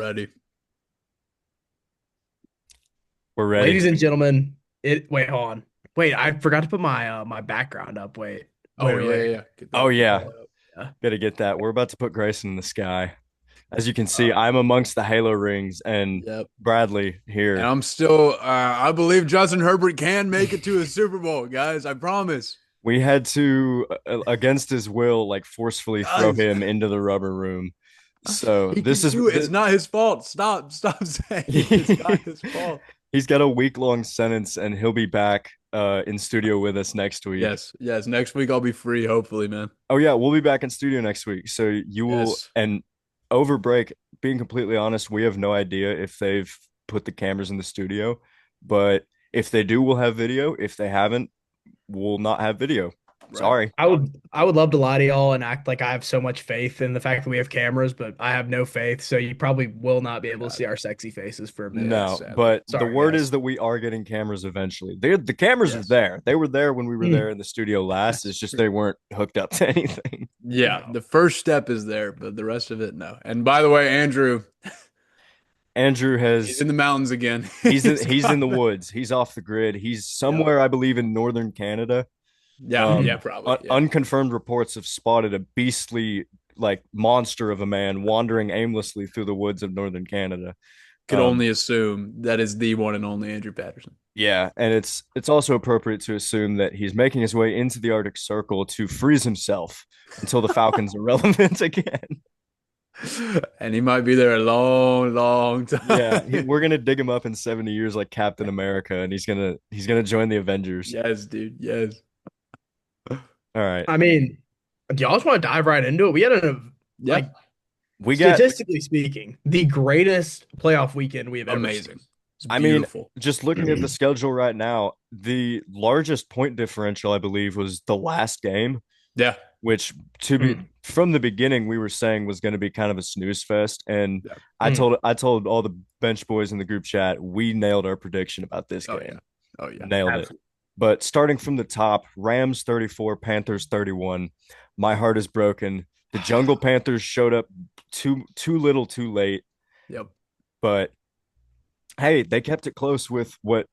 ready. We're ready. Ladies and gentlemen, wait, hold on. Wait, I forgot to put my background up. Oh Wait, yeah, yeah, wait. yeah. Get Oh that yeah, all up. Yeah. gotta get that. We're about to put Grayson in the sky. As you can see, Uh, I'm amongst the Halo rings and yep. Bradley And here. I'm still. I believe Justin Herbert can make it to a Super Bowl, guys. I promise. We had to, against his will, like forcefully throw Guys, him into the rubber room. So he this can is do it. It's not his fault. Stop saying it's not his fault. he's got a week-long sentence, and he'll be back in studio with us next week. Yes, yes. Next week I'll be free. Hopefully, man. Oh yeah, we'll be back in studio next week. So you will, Yes. and over break, being completely honest, we have no idea if they've put the cameras in the studio, but if they do, we'll have video. If they haven't, we'll not have video. Right. Sorry. I would love to lie to y'all and act like I have so much faith in the fact that we have cameras, but I have no faith. So you probably will not be able to Yeah. see our sexy faces for a bit. Yeah. No, Sadly. but the Sorry, word guys. is that we are getting cameras eventually. The cameras are Yes. there. They were there when we were there Mm. in the studio last. That's It's just true. they weren't hooked up to anything. Yeah. No. The first step is there, but the rest of it, no. And by the way, Andrew, Andrew he's has in the mountains again. he's in the woods. He's off the grid. He's Yep. somewhere, I believe, in northern Canada. Yeah, yeah, Um, probably. Yeah. unconfirmed reports have spotted a beastly, like, monster of a man wandering aimlessly through the woods of northern Canada. Could Um, only assume that is the one and only Andrew Patterson. yeah, and it's also appropriate to assume that he's making his way into the Arctic Circle to freeze himself until the Falcons are relevant again. And he might be there a long, long Yeah, time. we're gonna dig him up in 70 years like Captain America, and he's gonna join the Avengers. Yes, dude. Yes. All right, I mean, do y'all just want to dive right into it? We had Yeah. like, we got. statistically speaking, the greatest playoff weekend we have ever seen. Amazing. It's I mean, beautiful. just looking at the schedule right now, the largest point differential, I believe, was the last game, Yeah. which to be Mm. from the beginning we were saying was going to be kind of a snooze fest. And Yeah. I Mm. told I told all the bench boys in the group chat we nailed our prediction about this Oh yeah. game. Oh yeah. Nailed it. Absolutely. But starting from the top, Rams 34, Panthers 31. My heart is broken. The Jungle Panthers showed up too little, too late. Yep. But hey, they kept it close with what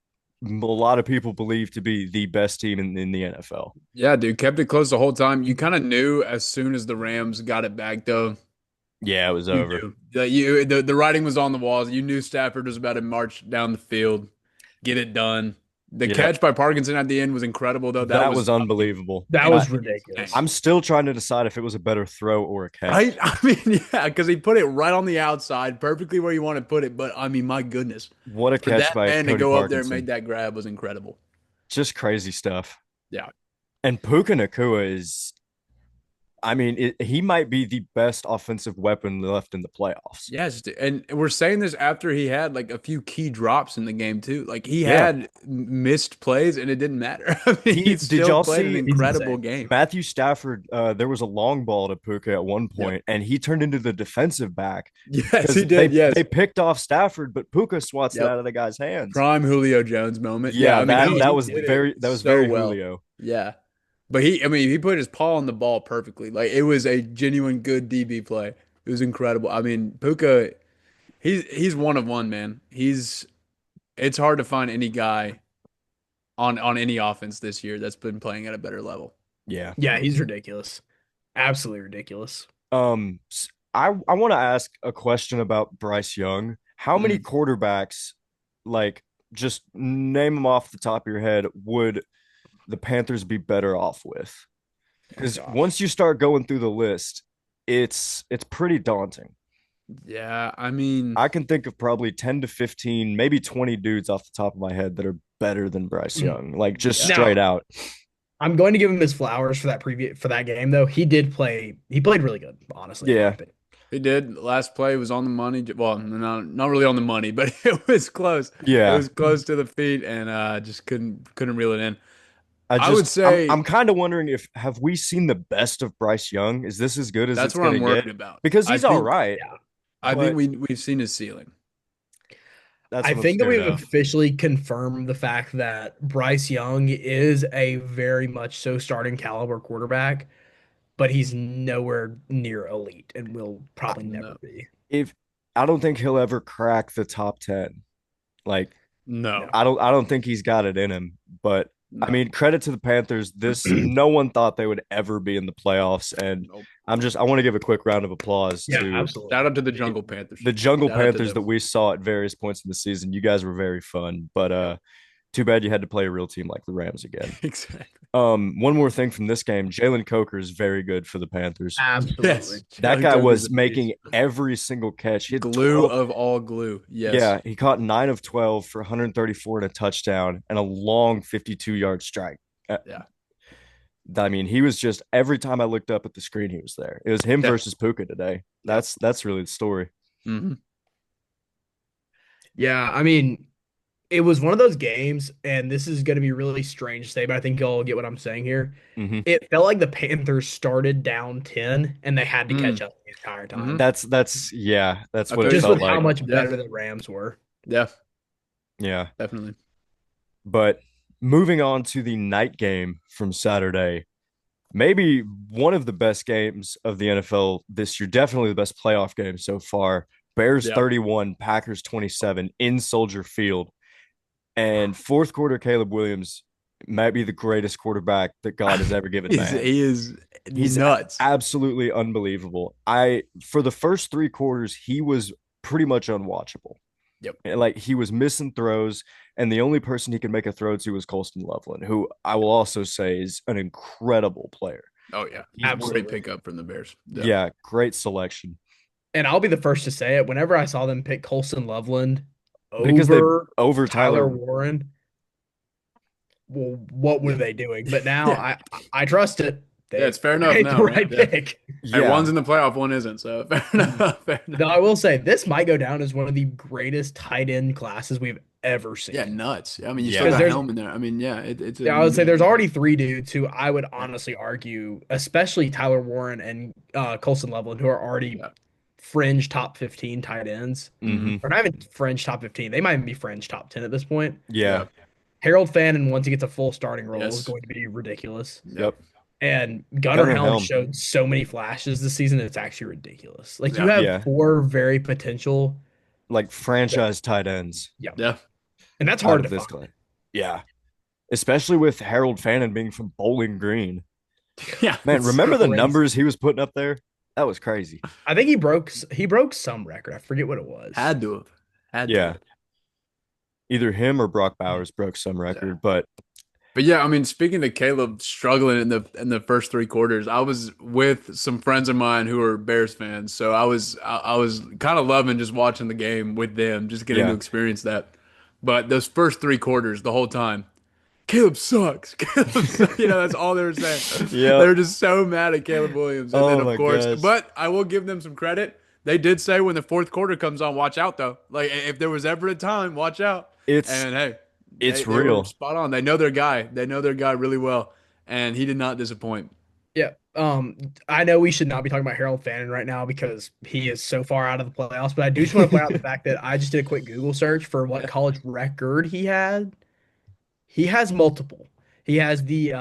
a lot of people believe to be the best team in the NFL. Yeah, dude. Kept it close the whole time. You kind of knew as soon as the Rams got it back, though. Yeah, it was You over. knew that the writing was on the walls. You knew Stafford was about to march down the field, get it done. The Yeah, catch by Parkinson at the end was incredible, though. That that was was, I mean, unbelievable. That and was dang. ridiculous. I'm still trying to decide if it was a better throw or a catch. Right? I mean, yeah, because he put it right on the outside, perfectly where you want to put it. But I mean, my goodness, What a for catch that by man to Cody go up there and make Parkinson. that grab was incredible. Just crazy stuff. Yeah. And Puka Nakua is, I mean, he might be the best offensive weapon left in the playoffs. Yes, and we're saying this after he had like a few key drops in the game too. Like he Yeah. had missed plays and it didn't matter. I mean, He he did still y'all played an see He's incredible insane. game. Matthew Stafford? There was a long ball to Puka at one Yep. point, and he turned into the defensive back Yes, because he did. they Yes. picked off Stafford, but Puka swats it Yep. out of the guy's hands. Prime Julio Jones moment. Yeah, Yeah, I mean, that he was did it so very well. Julio. Yeah. But I mean, he put his paw on the ball perfectly. Like it was a genuine good DB play. It was incredible. I mean, Puka, he's one of one, man. It's hard to find any guy on any offense this year that's been playing at a better level. Yeah. Yeah, he's ridiculous. Absolutely ridiculous. I want to ask a question about Bryce Young. How many Mm. quarterbacks, like, just name them off the top of your head, would the Panthers be better off with? Oh Because gosh. once you start going through the list, it's pretty daunting. Yeah, I mean, I can think of probably 10 to 15, maybe 20 dudes off the top of my head that are better than Bryce Mm. Young, like just yeah. straight Now, out. I'm going to give him his flowers for that game though. He played really good, honestly, in my Yeah. opinion. He did. Last play was on the money. Well, not really on the money, but it was close. It Yeah. was close to the feet, and just couldn't reel it in. I I would just I'm say kind of wondering if have we seen the best of Bryce Young? Is this as good as that's it's what gonna I'm get? worried about. Because I he's all think right, Yeah. I think but we've seen his ceiling. that's I what I'm think that scared we've of. officially confirmed the fact that Bryce Young is a very much so starting caliber quarterback, but he's nowhere near elite and will probably never No. be. If I don't think he'll ever crack the top 10. Like No, No. I don't think he's got it in him, but I no. mean, credit to the Panthers. This no one thought they would ever be in the playoffs, and Nope. I want to give a quick round of applause Yeah, to Shout absolutely. out to the the, Jungle Panthers. the Jungle Shout out to Panthers them. that we saw at various points in the season. You guys were very fun, but Yeah, too bad you had to play a real team like the Rams again. exactly. One more thing from this game, Jalen Coker is very good for the Panthers. Absolutely. Yes, That Jalen guy Coker's a was beast. making every single catch. He had Glue 12. of all glue. Yes. Yeah, he caught 9 of 12 for 134 and a touchdown and a long 52-yard strike. Yeah. I mean, he was just every time I looked up at the screen, he was there. It was him Yeah. versus Puka today. That's really the story. Mm-hmm. Yeah, I mean, it was one of those games, and this is going to be really strange to say, but I think y'all get what I'm saying here. Mm-hmm. It felt like the Panthers started down 10 and they had to catch up the entire time. That's yeah, that's I what it feel you. Just felt with how like. much Yeah. better the Rams were. Yeah, Yeah, definitely. but moving on to the night game from Saturday, maybe one of the best games of the NFL this year. Definitely the best playoff game so far. Bears Yeah. 31, Packers 27 in Soldier Field. And fourth quarter, Caleb Williams might be the greatest quarterback that God has ever given man. He is He's nuts. absolutely unbelievable. For the first 3 quarters, he was pretty much unwatchable. Yep. Like he was missing throws, and the only person he could make a throw to was Colston Loveland, who I will also say is an incredible player. Oh yeah, Absolutely. Great pickup from the Bears. Yeah, great selection. And I'll be the first to say it. Whenever I saw them pick Colson Loveland Because they over over Tyler Tyler. Warren, well, what were they doing? But now Yeah. I trust it. They Yeah, it's fair enough made now, the right? right Yeah. pick. Hey, Yeah, one's in the playoff, one isn't. So fair enough. Fair enough. Now, I will say this might go down as one of the greatest tight end classes we've ever seen. Yeah, nuts. I mean, you Yeah. still got There's- Helm in there. I mean, yeah, it's. Yeah, I would say there's already 3 dudes who I would honestly argue, especially Tyler Warren and Colson Loveland, who are already Yeah. fringe top 15 tight ends. Mhm. Or not even fringe top 15. They might even be fringe top 10 at this point. Yeah. Harold Fannin, once he gets a full starting role, is Yes. going to be ridiculous. Yep. And Gunnar Gunnar Helm Helm. showed so many flashes this season, it's actually ridiculous. Like you Yeah. have Yeah. 4 very potential, Like franchise tight ends Yeah. and that's out hard of to this find. class. Yeah. Especially with Harold Fannin being from Bowling Green. Yeah. Man, it's remember the crazy. numbers he was putting up there? That was crazy. I think he broke some record. I forget what it was. Had to have. Had to Yeah. have. Either him or Brock Bowers broke some record, but But yeah, I mean, speaking of Caleb struggling in the first 3 quarters, I was with some friends of mine who are Bears fans, so I was kind of loving just watching the game with them, just getting Yeah. to experience that. But those first 3 quarters, the whole time, Caleb sucks. Caleb sucks. You know, that's all they were saying. Yeah. They were just so mad at Caleb Williams. And then Oh of my course, gosh. but I will give them some credit. They did say when the fourth quarter comes on, watch out though. Like if there was ever a time, watch out. it's And hey, it's they were real. spot on. They know their guy. They know their guy really well, and he did not disappoint. Yeah. I know we should not be talking about Harold Fannin right now because he is so far out of the playoffs, but I do just want to point out the fact that I just did a quick Google search for what college record he had. He has multiple. He has the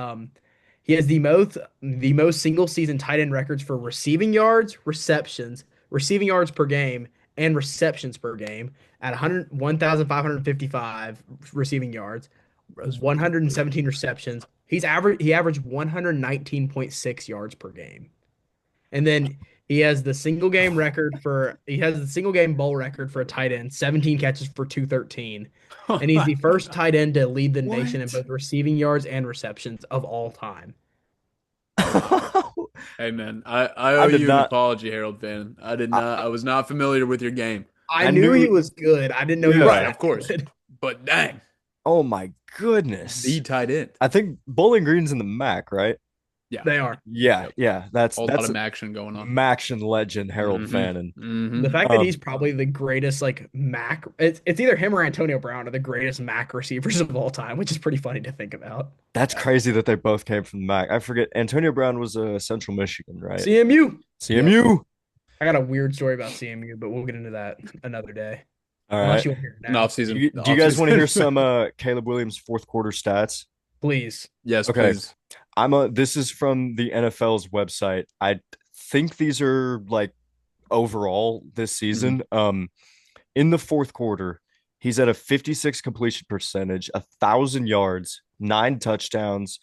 most single season tight end records for receiving yards, receptions, receiving yards per game, and receptions per game at 1,555 receiving yards, 117 receptions. He averaged 119.6 yards per game. And then he has the single game bowl record for a tight end, 17 catches for 213. And he's the first tight end to lead the nation in What? both receiving yards and receptions of all time. Hey man, I owe did you not- an apology, Harold Fan. I did not. I was not familiar with your game. I I knew knew- he was good. I didn't know he was Right, that of course. good. But dang, Oh my goodness. the tight end. I think Bowling Green's in the MAC, right? Yeah, They are. Yeah, yeah. That's whole lot that's of action going on. Maction legend Harold Mhm. Fannin. Mhm. The fact that Um, he's probably the greatest like Mac, it's either him or Antonio Brown are the greatest Mac receivers of all time, which is pretty funny to think about. That's crazy that they both came from the MAC. I forget Antonio Brown was Central Michigan, right? CMU. CMU. I got a weird story about CMU, but we'll get into that another day. All Unless right. you want to hear it An now. off season. Do you guys want to hear some Caleb Williams fourth quarter stats? Please. Yes, Okay. please. This is from the NFL's website. I think these are like overall this Mhm. season. In the fourth quarter, he's at a 56 completion percentage, 1,000 yards, 9 touchdowns,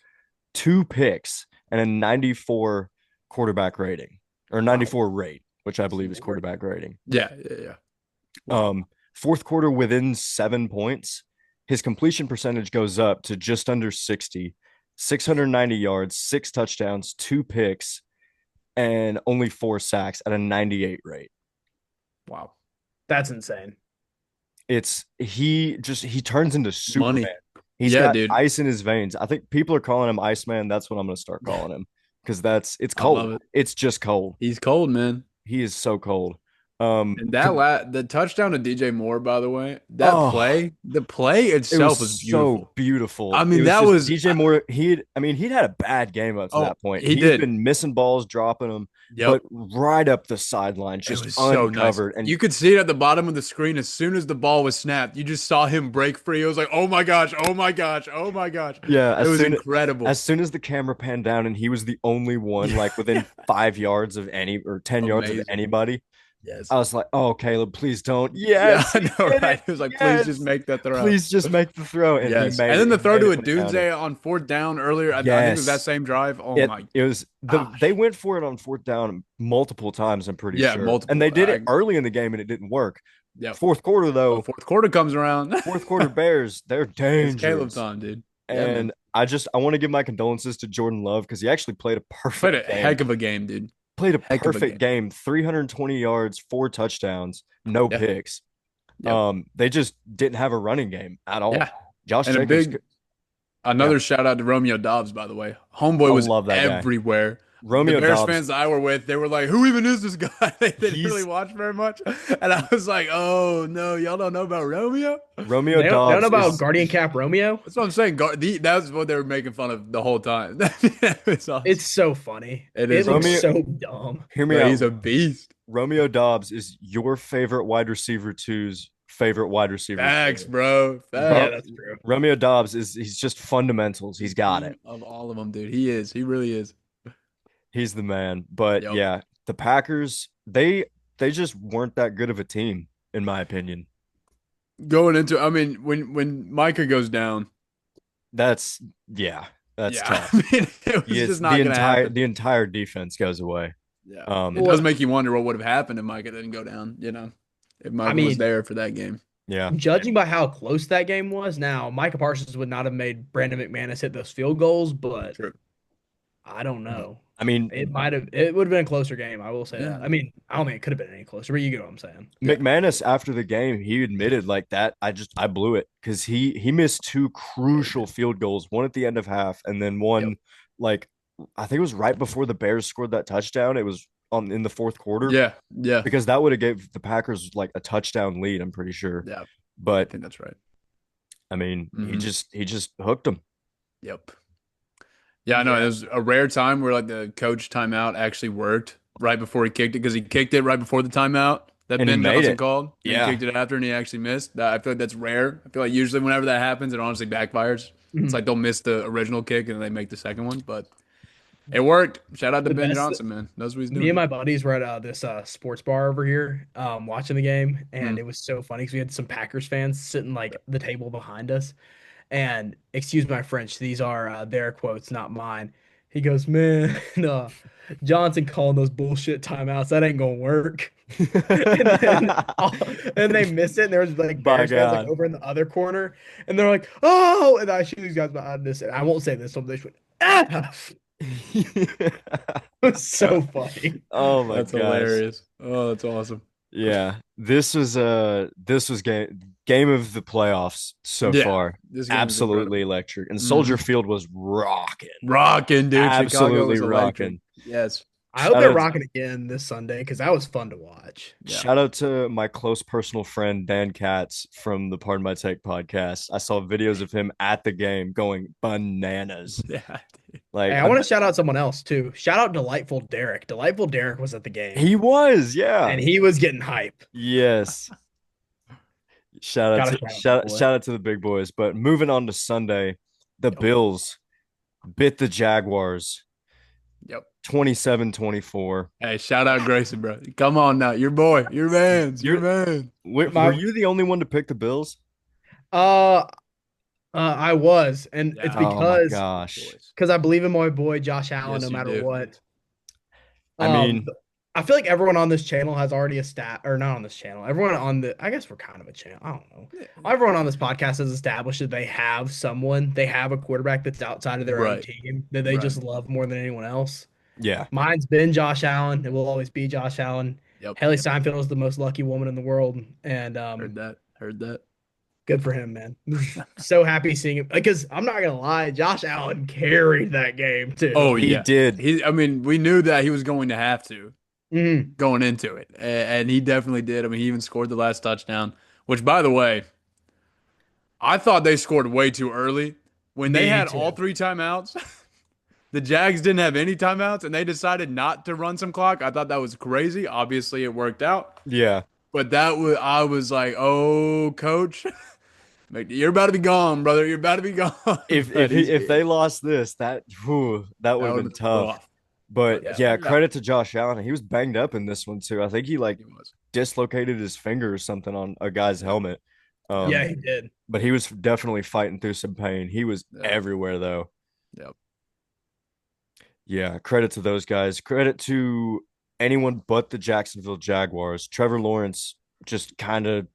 2 picks, and a 94 quarterback rating or Wow. 94 rate, which I believe is Lord. quarterback rating. Yeah, yeah, yeah. Wow. Um, Fourth quarter within 7 points, his completion percentage goes up to just under 60, 690 yards, 6 touchdowns, 2 picks, and only 4 sacks at a 98 rate. Wow. That's insane. He turns into Superman. Money. He's Yeah, got dude. ice in his veins. I think people are calling him Iceman. That's what I'm going to start calling him because it's I love cold. it. It's just cold. He's cold, man. He is so cold. And To the touchdown to DJ Moore, by the way, oh, the play it was itself was so beautiful. I beautiful. It mean, was that just was DJ Moore. He'd had a bad game up to oh, that point. he He's did. been missing balls, dropping them, Yep. but right up the sideline, It just was so nice. uncovered. And You could see it at the bottom of the screen as soon as the ball was snapped. You just saw him break free. It was like, oh my gosh, oh my gosh, oh my gosh. yeah, It was incredible. as soon as the camera panned down and he was the only one like within 5 yards of any or 10 yards of Amazing. anybody, I Yes. was like, "Oh, Caleb, please don't." Yeah, Yes, I he know, did right? it. It was like, please just Yes, make that throw. please just make the throw, and he Yes. made And it. then the He throw made to it a when he found it. Dunze on fourth down earlier, I think it was that Yes, same drive. Oh it my it was they gosh. went for it on fourth down multiple times. I'm pretty Yeah, sure, and they multiple. did it early in the game, and it didn't work. Yep. Fourth quarter Oh, though, fourth quarter comes around. fourth quarter Bears, they're It's Caleb dangerous, time, dude. Yeah, man. and I want to give my condolences to Jordan Love because he actually played a Played perfect a game. heck of a game, dude. Played a Heck of a perfect game. game, 320 yards, 4 touchdowns, no Yeah. picks. Yep. They just didn't have a running game at all. Yeah. Josh And a Jacobs, big yeah, another shout out to Romeo Dobbs, by the way. Homeboy I was love that guy. everywhere. The Romeo Bears Dobbs, fans that I were with, they were like, "Who even is this guy?" They didn't really he's watch very much, and I was like, "Oh no, y'all don't know about Romeo." Romeo They don't know Dobbs about is Guardian Cap Romeo. That's what I'm saying. That's what they were making fun of the whole time. It's It's awesome. so funny. It It is looks Romeo. hilarious, so dumb. Hear me but he's out. a beast. Romeo Dobbs is your favorite wide receiver two's favorite wide receiver Facts, two. bro. Yeah, Ro- Facts. that's true. Romeo Dobbs he's just fundamentals. The He's got it. king of all of them, dude. He is. He really is. He's the man. But Yep. yeah, the Packers they just weren't that good of a team in my opinion. Going into, I mean, when Micah goes down, That's yeah, that's yeah, tough. I mean, it was Yes, just not gonna happen. the entire defense goes away. Yeah, it Um, does Well, make you wonder what would have happened if Micah didn't go down. If I Micah was mean, there for that game. yeah. judging by how close that game was, now Micah Parsons would not have made Brandon McManus hit those field goals, but True. I don't know. I mean, It would have been a closer game. I will say Yeah. that. I mean, I don't think it could have been any closer, but you get what I'm saying. Yeah. McManus after the game, he admitted like that. I blew it because he missed two crucial field goals, one at the end of half, and then Yep. one like I think it was right before the Bears scored that touchdown. It was on in the fourth quarter Yeah. Yeah. because that would have gave the Packers like a touchdown lead. I'm pretty sure, Yeah. I but think that's right. I mean, Mhm. he just hooked him. Yep. Yeah, I know. It was a rare time where like the coach timeout actually worked right before he kicked it because he kicked it right before the timeout that And he Ben made Johnson it. called. And he Yeah. kicked it after and he actually missed. I feel like that's rare. I feel like usually whenever that happens, it honestly backfires. It's Mhm. like they'll miss the original kick and they make the second one, but it worked. Shout out to The Ben best. Johnson, man. Knows what he's Me and doing. my buddies were at this sports bar over here, watching the game, and Mm. it was so funny because we had some Packers fans sitting like the table behind us. And excuse my French, these are their quotes, not mine. He goes, "Man, Johnson calling those bullshit timeouts, that ain't gonna work." And then and they missed it, and there was like By Bears fans like God. over in the other corner, and they're like, "Oh!" And I shoot these guys behind this, and I won't say this, so they just went, "Ah!" It was so funny. Oh my That's gosh. hilarious. Oh, that's awesome. Yeah. This was game of the playoffs so Yeah. far. This game is Absolutely incredible. electric. And Soldier Mhm. Field was rocking. Rocking, dude. Chicago Absolutely was electric. rocking. Yes. I hope Shout they're out rocking again this Sunday because that was fun to watch. Yeah. shout out to my close personal friend Dan Katz from the Pardon My Take podcast. I saw videos of him at the game going bananas. Yeah. Like Hey, I want to shout out someone else too. Shout out Delightful Derek. Delightful Derek was at the game he was, yeah. and he was getting hype. Yes. Gotta shout out that boy. Shout out to the big boys. But moving on to Sunday, the Yep. Bills bit the Jaguars Yep. 27-24. Hey, shout out Grayson, bro. Come on now. Your boy. Your man's. Your You're man. were My you the only one to pick the Bills? uh I was, and it's Yeah. Oh my because Good gosh. choice. I believe in my boy Josh Allen no Yes, you matter do. what. I Um, mean, I feel like everyone on this channel has already a stat, or not on this channel. Everyone on I guess we're kind of a channel. I don't know. Yeah. Everyone on this podcast has established that they have a quarterback that's outside of their own Right. team that they Right. just love more than anyone else. yeah. Mine's been Josh Allen. It will always be Josh Allen. Yep. Haley Steinfeld is the most lucky woman in the world, and Heard that. Heard that. good for him, man. So happy seeing him because I'm not gonna lie, Josh Allen carried that game Oh too. He yeah. did. I mean, we knew that he was going to have to Mhm. going into it, and he definitely did. I mean, he even scored the last touchdown, which, by the way, I thought they scored way too early when they Me had all too. three timeouts. The Jags didn't have any timeouts, and they decided not to run some clock. I thought that was crazy. Obviously, it worked out, Yeah. but I was like, "Oh, coach, you're about to be gone, brother. You're about to be gone." But If they lost this, that would that have would been have been tough. rough. But But Yeah. yeah, yeah, credit to Josh Allen. He was banged up in this one too. I think he like he was. dislocated his finger or something on a guy's Yeah, helmet. Yeah, Um, he did. but he was definitely fighting through some pain. He was yeah, everywhere though. yeah. Yeah, credit to those guys. Credit to anyone but the Jacksonville Jaguars. Trevor Lawrence just kind of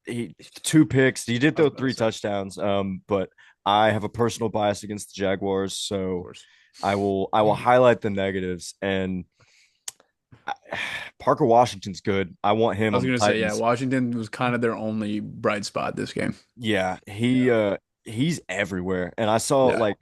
he two picks. He did I was throw about to three say, of touchdowns. But I have a personal bias against the Jaguars, so course. I will highlight the negatives. And Parker Washington's good. I want him I was on the gonna say, yeah, Titans. Washington was kind of their only bright spot this game. Yeah, Yeah, he's everywhere. And I saw yeah. like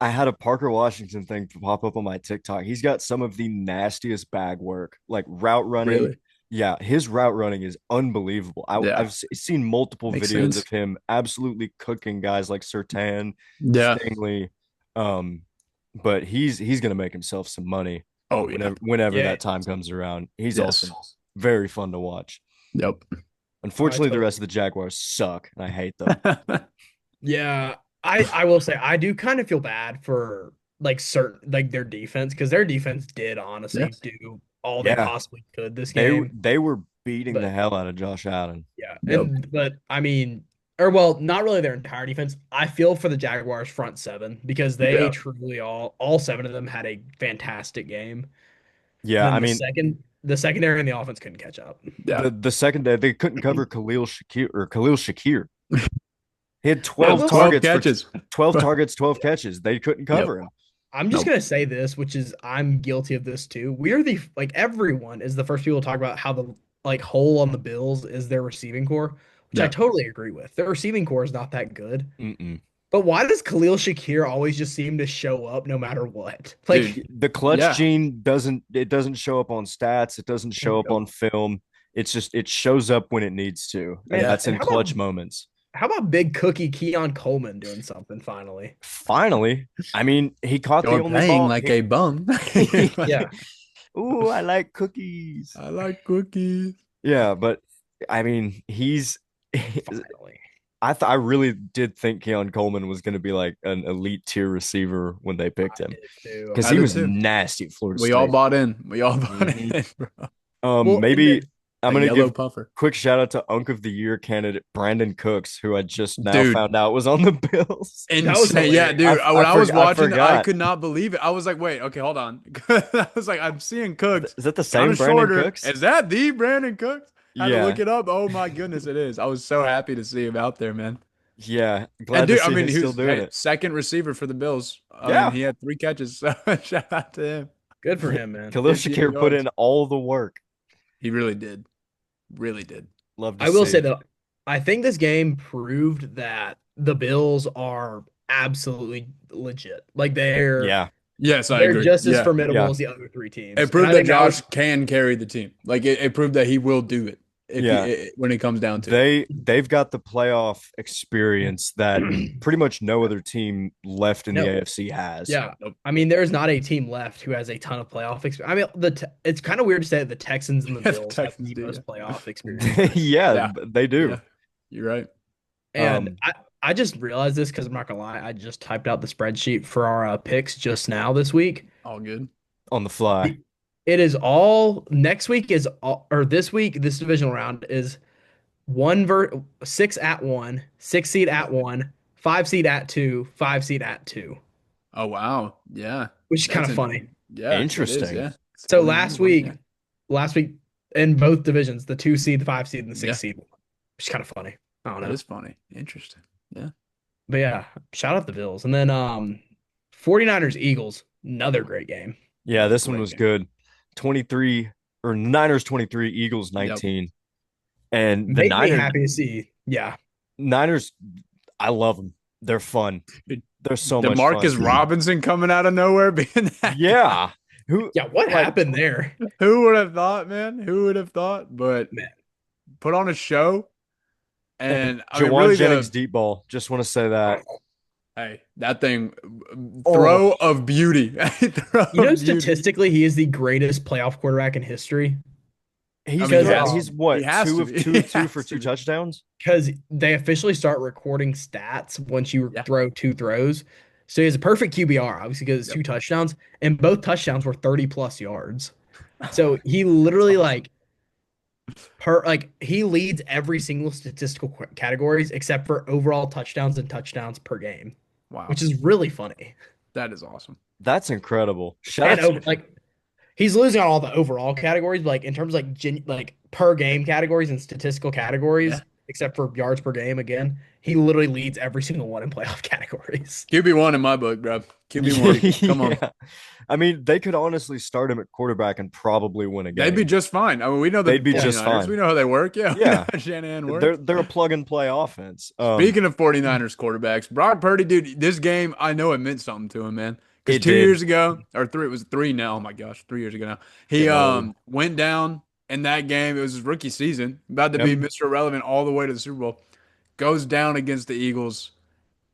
I had a Parker Washington thing pop up on my TikTok. He's got some of the nastiest bag work, like route running. Really? Yeah, his route running is unbelievable. Yeah, I've seen multiple makes videos sense. of him absolutely cooking guys like Sertan, Yeah. Stingley. Um, but he's gonna make himself some money Oh yeah. whenever Yeah. that time comes around. He's Yes. awesome. Very fun to watch. Yep. I Unfortunately, the totally rest of the Jaguars suck, and I hate them. Yeah, I will say I do kind of feel bad for like certain like their defense because their defense did honestly Yes. do all they Yeah, possibly could this they game. they were beating the But hell out of Josh Allen. yeah, Yep. but I mean, or well, not really their entire defense. I feel for the Jaguars front seven because they Yeah. truly all seven of them had a fantastic game. And Yeah, then I mean the secondary and the offense couldn't catch up. Yeah. the second day they couldn't cover Khalil Shakir. He had I 12 will 12 targets for catches. 12 targets, 12 catches. They couldn't Yep. cover him. I'm just Nope. gonna say this, which is I'm guilty of this too. We're the like everyone is the first people to talk about how the like hole on the Bills is their receiving core, which I Yeah. totally agree with. Their receiving core is not that good. Mm-mm. But why does Khalil Shakir always just seem to show up no matter what? Dude. Like, The clutch Yeah. gene doesn't show up on stats. It doesn't show up Yep. on film. It's just it shows up when it needs to, and man, Yeah. that's and in clutch moments. how about big cookie Keon Coleman doing something finally? Finally, I mean, he caught the You're only playing ball. like a bum. Yeah, Ooh, I like cookies. I like cookies. Yeah, but I mean, he's finally. I really did think Keon Coleman was going to be like an elite tier receiver when they picked him Did too. because I he did was too. nasty at Florida We all State. bought in. We all bought Mhm. in, bro. Well, and Maybe then I'm A going to yellow give puffer. quick shout out to Unk of the Year candidate Brandon Cooks, who I just now Dude. found out was on the Bills. that was Insane. Yeah, hilarious. dude. When I was I watching, I forgot. could not believe it. I was like, wait, okay, hold on. I was like, I'm seeing Cooks Is that the kind same of Brandon shorter. Cooks? Is that the Brandon Cooks? Had to look Yeah, it up. Oh my goodness, it is. I was so happy to see him out there, man. yeah. And Glad to dude, I see mean, he's he still was doing hey, it. second receiver for the Bills. I mean, Yeah, he had 3 catches. So shout out to him. Good for him, man. Khalil 58 Shakir put yards. in all the work. He really did. Really did. Love to I will say see. though, I think this game proved that the Bills are absolutely legit. Like Yeah, Yes, I they're agree. just as Yeah. formidable yeah, as the other three teams. It And proved I that think that Josh was can carry the team. Like it proved that he will do it yeah. when it comes down to it. They've got the playoff experience that pretty much no other team left in the no. AFC has. Yeah. Nope. I mean, there's not a team left who has a ton of playoff experience. I mean, it's kind of weird to say that the Texans and the The Bills have Texans the do, most yeah. playoff experience. Yeah, Yeah. they do. Yeah. You're right. And Um, I just realized this because I'm not gonna lie, I just typed out the spreadsheet for our picks just now this week. All good. On the fly. It is all next week is all, or this week, this divisional round is six at one, six seed at one, five seed at two, five seed at two, Oh wow. Yeah. which is kind That's of funny. interesting. Yeah, it is. Interesting. Yeah. It's So 49 one, yeah. last week in both divisions, the two seed, the five seed, and the Yeah, six seed, which is kind of funny. I don't that know. is funny. Interesting. Yeah. But yeah, shout out the Bills. And then 49ers Eagles, another great game. Yeah, this one Great was game. good. 23 or Niners 23, Eagles Yep. 19. And the Made me Niners happy to see. Yeah. Niners, I love them. They're fun. Dude, They're so much Demarcus fun. Robinson coming out of nowhere being that. Yeah. Who Yeah, what like happened there? Who would have thought, man? Who would have thought? But Man. put on a show. and And I mean, Jawan really, Jennings deep ball. Just want to say that. hey, that thing, Oh. throw of beauty. Throw You know, of beauty. statistically, he is the greatest playoff quarterback in history He's I mean, he has- he's what he has two to of be. two He two has for to two be. touchdowns. because they officially start recording stats once you Yeah. throw two throws. So he has a perfect QBR, obviously, because it's Yep. two touchdowns, and both touchdowns were 30 plus yards. So he literally Awesome. he leads every single statistical categories except for overall touchdowns and touchdowns per game, Wow, which is really funny. that is awesome. That's incredible. Shout And out to he's losing on all the overall categories, but like in terms of like per game categories and statistical categories, Yeah. except for yards per game again, he literally leads every single one in playoff categories. QB1 in my book, bro. QB1. Come on. Yeah. I mean, they could honestly start him at quarterback and probably win a game. They'd be just fine. I mean, we know the They'd be just 49ers. fine. We know how they work. Yeah. We Yeah. know how Shanahan works. They're a plug and play offense. Speaking of 49ers quarterbacks, Brock Purdy, dude, this game, I know it meant something to him, man. Because It 2 years did. ago, or three, it was three now. Oh my gosh, 3 years ago now. He Getting old. went down in that game. It was his rookie season, about to Yep. be Mr. Irrelevant all the way to the Super Bowl. Goes down against the Eagles,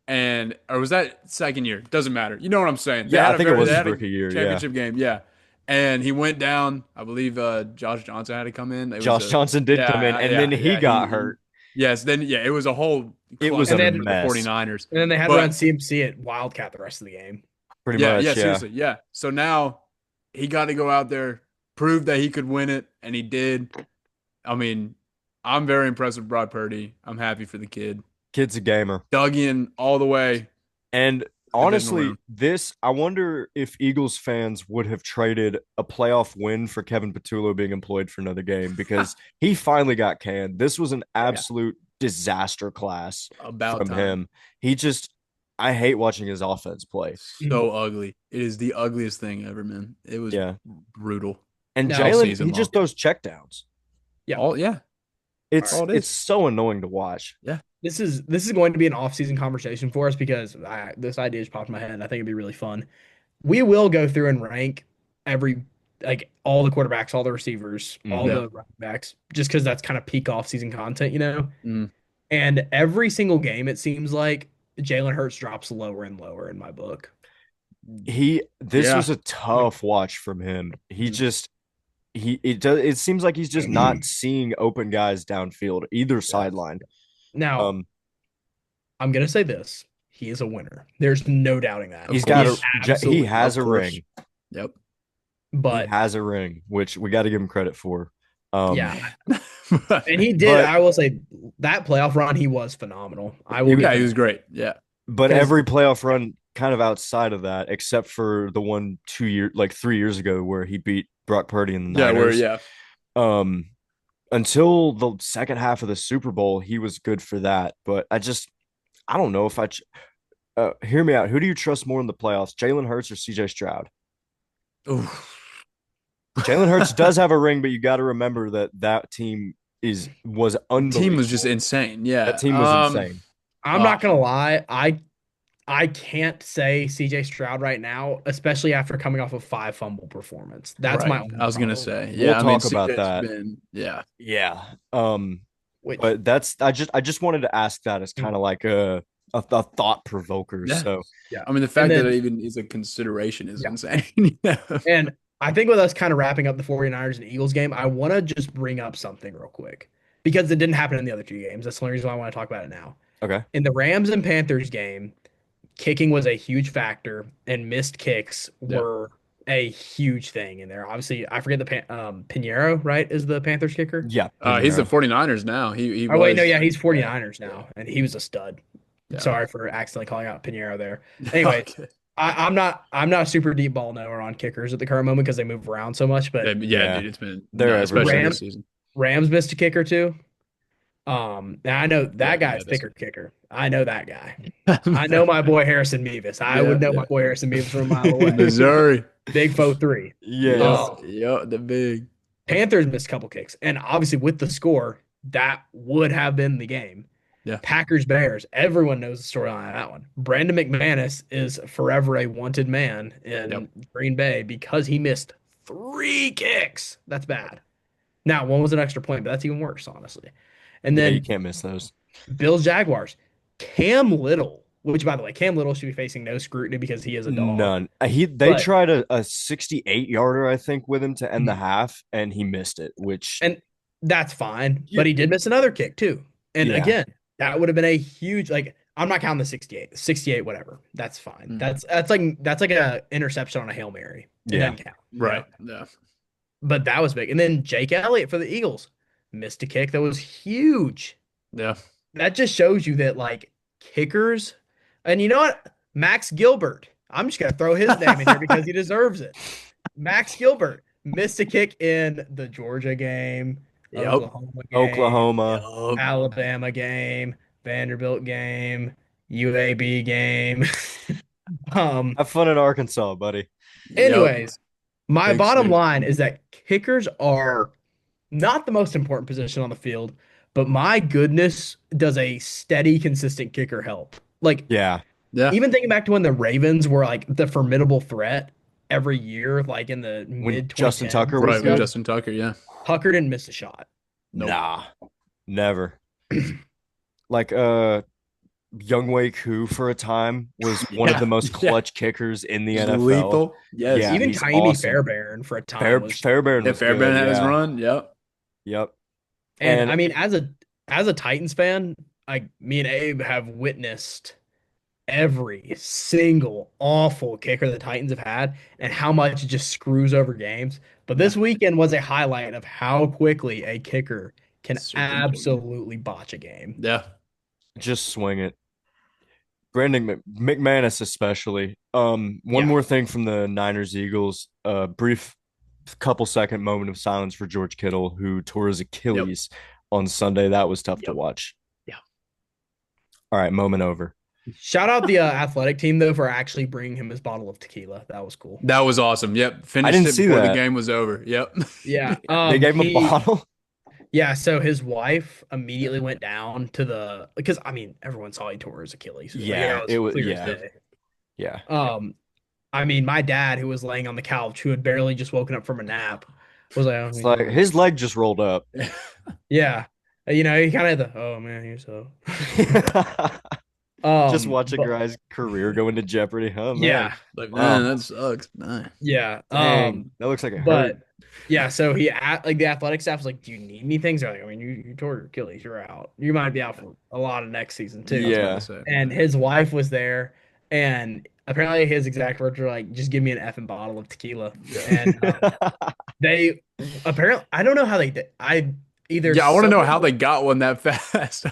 and or was that second year? Doesn't matter. You know what I'm saying? Yeah, I think it was they his had a rookie year. Yeah. championship game. Yeah, and he went down. I believe Josh Johnson had to come in. It was Josh Johnson did come in, and then he got hurt. Yes, then yeah, it was a whole It was a cluster for the mess. 49ers. And then they had to But- run CMC at Wildcat the rest of the game. Pretty Yeah, much. yeah, Yeah. seriously, yeah. So now he got to go out there, prove that he could win it, and he did. I mean, I'm very impressed with Brock Purdy. I'm happy for the kid. Kid's a gamer. Dug in all the way. And honestly, round. I wonder if Eagles fans would have traded a playoff win for Kevin Patullo being employed for another game because he finally got canned. This was an absolute disaster class About from time. him. I hate watching his offense play. So ugly. It is the ugliest thing ever, man. It was Yeah. brutal. And No. Jalen, Season he just long. throws checkdowns. Yeah. Yeah. It's All it is. it's so annoying to watch. This is going to be an off-season conversation for us because this idea just popped in my head. And I think it'd be really fun. We will go through and rank all the quarterbacks, all the receivers, all Yeah. the running backs, just because that's kind of peak off-season content, you know. Mm. And every single game, it seems like Jalen Hurts drops lower and lower in my book. This Yeah. was a tough watch from him. Mhm. It seems like he's just not seeing open guys downfield either sideline. Now, I'm gonna say this: he is a winner. There's no doubting that. He's Of got course. he Absolutely. has a Of course. ring. Yep. But He has a ring, which we got to give him credit for. yeah, and he did. but- I will say that playoff run, he was phenomenal. I will. Yeah, give he him was great. Yeah. But Because- every playoff run kind of outside of that, except for the one 3 years ago where he beat Brock Purdy in the Yeah, Niners. yeah. Until the second half of the Super Bowl, he was good for that. But I don't know if hear me out. Who do you trust more in the playoffs, Jalen Hurts or CJ Stroud? Oof. Jalen Hurts does have a ring, but you got to remember that team was unbelievable. Team was just insane. Yeah. That team was insane. I'm not gonna lie. I can't say CJ Stroud right now, especially after coming off a 5 fumble performance. That's Right. my only I was gonna problem. say. We'll Yeah, I mean, talk about CJ's that. yeah. Yeah. Which, But I just wanted to ask that as kind of like a thought provoker. Yeah. So I mean, the fact then- that it even is a consideration is Yeah. insane. Yeah. and I think with us kind of wrapping up the 49ers and Eagles game, I want to just bring up something real quick because it didn't happen in the other 2 games. That's the only reason why I want to talk about it now. Okay. In the Rams and Panthers game, kicking was a huge factor, and missed kicks Yep. were a huge thing in there. Obviously, I forget Pinheiro, right, is the Panthers kicker. Yeah. He's the Pinheiro. 49ers now. He Oh wait, no, was. yeah, he's Yeah. 49ers Yeah. now, and he was a stud. Yeah. Sorry for accidentally calling out Pinheiro there. Anyways, Okay. I'm not a super deep ball knower on kickers at the current moment because they move around so much, but Yeah, Yeah. dude, it's been They're especially everywhere. this Rams season. Rams missed a kicker too. Now I know Yeah, that guy's this thicker kicker. I know that guy. one. I know my boy Harrison Mevis. I Yeah, would know yeah. my boy Harrison Mevis from a mile away. Missouri. Big foe 3. Yes. Yep, the big. Panthers missed a couple kicks, and obviously with the score, that would have been the game. Yeah. Packers Bears. Everyone knows the storyline of that one. Brandon McManus is forever a wanted man in Green Bay because he missed 3 kicks. That's bad. Now, one was an extra point, but that's even worse, honestly. And Yeah, you then can't miss those. Bills Jaguars. Cam Little, which by the way, Cam Little should be facing no scrutiny because he is a dog. None. They But tried a 68 yarder, I think, with him to end the half, and he missed it, which and that's fine. Yeah. But he did miss another kick too. And Yeah. again, that would have been a huge I'm not counting the 68. 68, whatever. That's fine. Mhm. That's like a interception on a Hail Mary. It Yeah. doesn't count. Right. Yeah. But that was big. And then Jake Elliott for the Eagles missed a kick that was huge. Yeah. That just shows you that kickers, and you know what? Max Gilbert. I'm just gonna throw his name in here because he deserves it. Max Gilbert missed a kick in the Georgia game, Yep. Oklahoma game, Oklahoma. Yup. Alabama game, Vanderbilt game, UAB game. Have fun in Arkansas, buddy. Anyways, my Big bottom state. line is that kickers are not the most important position on the field, but my goodness, does a steady, consistent kicker help? Yeah. Yeah. Even thinking back to when the Ravens were the formidable threat every year, like in the When mid Justin 2010s. Tucker Right was with good. Justin Tucker. Yeah. Tucker didn't miss a shot. Nope. Nah. Never. Like Younghoe Koo for a time was one of the most Yeah. clutch kickers in the Just NFL. lethal. Yes. Yeah, Even he's Tiny awesome. Fairbairn for a time was. Fairbairn Yeah, was Fairbairn good, had his yeah. run. Yep. Yep. And I mean, as a Titans fan, me and Abe have witnessed every single awful kicker the Titans have had and how much it just screws over games. But this weekend was a highlight of how quickly a kicker can Super important. absolutely botch a game. Yeah. Just swing it. Brandon McManus especially. One Yeah. more thing from the Niners Eagles. Brief couple second moment of silence for George Kittle, who tore his Achilles on Sunday. That was tough to Yep. watch. Yeah. All right, moment over. Shout out the athletic team though for actually bringing him his bottle of tequila. That was cool. That was awesome. Yep. Finished didn't it see before that. the game was over. Yep. Yeah. They gave him a bottle. Yeah, so his wife immediately went down to because I mean everyone saw he tore his Achilles. Yeah, it was- clear as yeah. day. Yeah. I mean my dad who was laying on the couch who had barely just woken up from a nap was like, oh, It's he like tore his leg just rolled up. yeah, he kind of had the oh man he's so Just watching but- your guy's career go into jeopardy, huh? Man? yeah Like, Wow. man, that sucks. Nah. yeah Dang, that looks like it hurt. but yeah, so the athletic staff was like, do you need anything? So like, I mean, you tore your Achilles, you're out. You might be out for a lot of next season too. Yeah. And his wife was there, and apparently his exact words were like, just give me an effing bottle of tequila. And they apparently, I don't know how they did. I want to know how they got one that fast.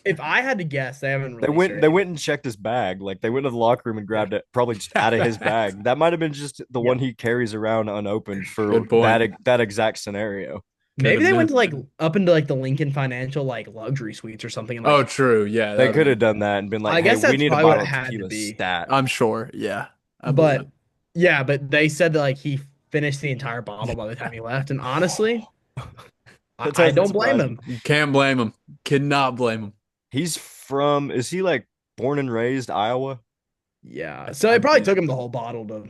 If I had to guess, they haven't really They went and checked his bag. Like they went to the locker room and grabbed it, probably just out of his bag. That might have been just the one he carries around unopened for Good point. that exact scenario. Maybe they went to been. up into the Lincoln Financial luxury suites or something. Oh, true. Yeah. They could have done that and been like, I guess "Hey, we that's need a probably what bottle it of had to tequila be. stat." I'm sure. Yeah. I But believe yeah, but they said that he finished the entire bottle by the time he left, and honestly, That I doesn't don't blame surprise him. it. You can't blame him. Cannot blame him. Is he born and raised Iowa? Yeah, so it probably took him the whole bottle to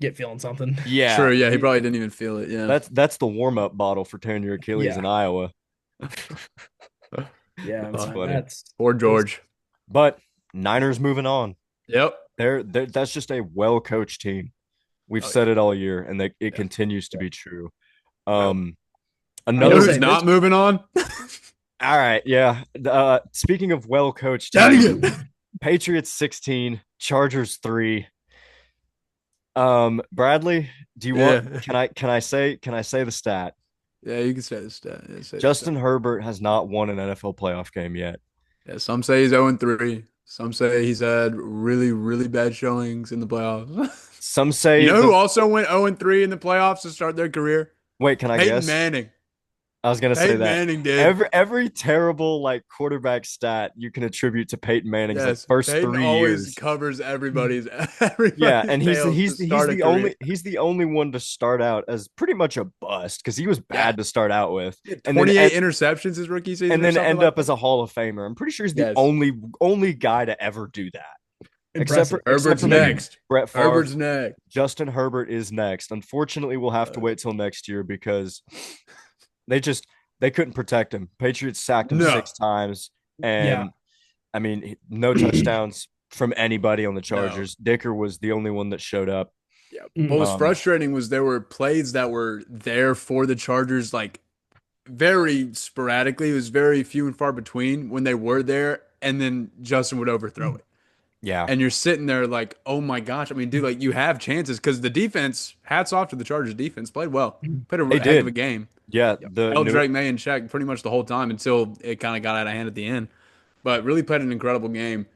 get feeling something. Yeah. True. Yeah. He probably didn't even feel it. Yeah. That's the warm-up bottle for tearing your Achilles Yeah. in Iowa. Yeah, That's man, funny. Poor George. But Niners moving on. Yep. That's just a well-coached team. We've Oh, said it all year, and it continues to be true. You know Another say who's not this- moving on? All right, yeah. Speaking of well-coached Down teams, again. Patriots 16, Chargers 3. Bradley, do you want Yeah. can I say the stat? Yeah, you can say the stat. Yeah, say the stat. Justin Herbert has not won an NFL playoff game yet. Yeah, some say he's 0-3. Some say he's had really, really bad showings in the playoffs. Some You say know who the also went 0-3 in the playoffs to start their career? wait, can I Peyton guess? Manning. I was gonna say Peyton that. Manning did. Every terrible like quarterback stat you can attribute to Peyton Manning's like Yes, first Peyton 3 years. always covers everybody's Yeah, everybody's and he's tails to he's he's start a the career. only one to start out as pretty much a bust because he was Yeah, bad to start out with, he had and then 28 interceptions his rookie season and or then something end like up that. as a Hall of Famer. I'm pretty sure he's the Yes, only guy to ever do that, Impressive. except Herbert's for maybe next. Brett Favre. Herbert's next. Justin Herbert is next. Unfortunately, we'll have to Uh, wait till next year because they just they couldn't protect him. Patriots sacked him no, 6 times, Yeah. and I mean, no touchdowns from anybody on the no. Chargers. Dicker was the only one that showed up. Yeah. What Mm. was frustrating was there were plays that were there for the Chargers, like very sporadically. It was very few and far between when they were there, and then Justin would overthrow it. Yeah, And you're sitting there like, oh my gosh. I mean, dude, like you have chances because the defense, hats off to the Chargers defense, played well, played they a heck of a did. game. Yeah, Yep. the Held new Drake May in check pretty much the whole time until it kind of got out of hand at the end. But really played an incredible game.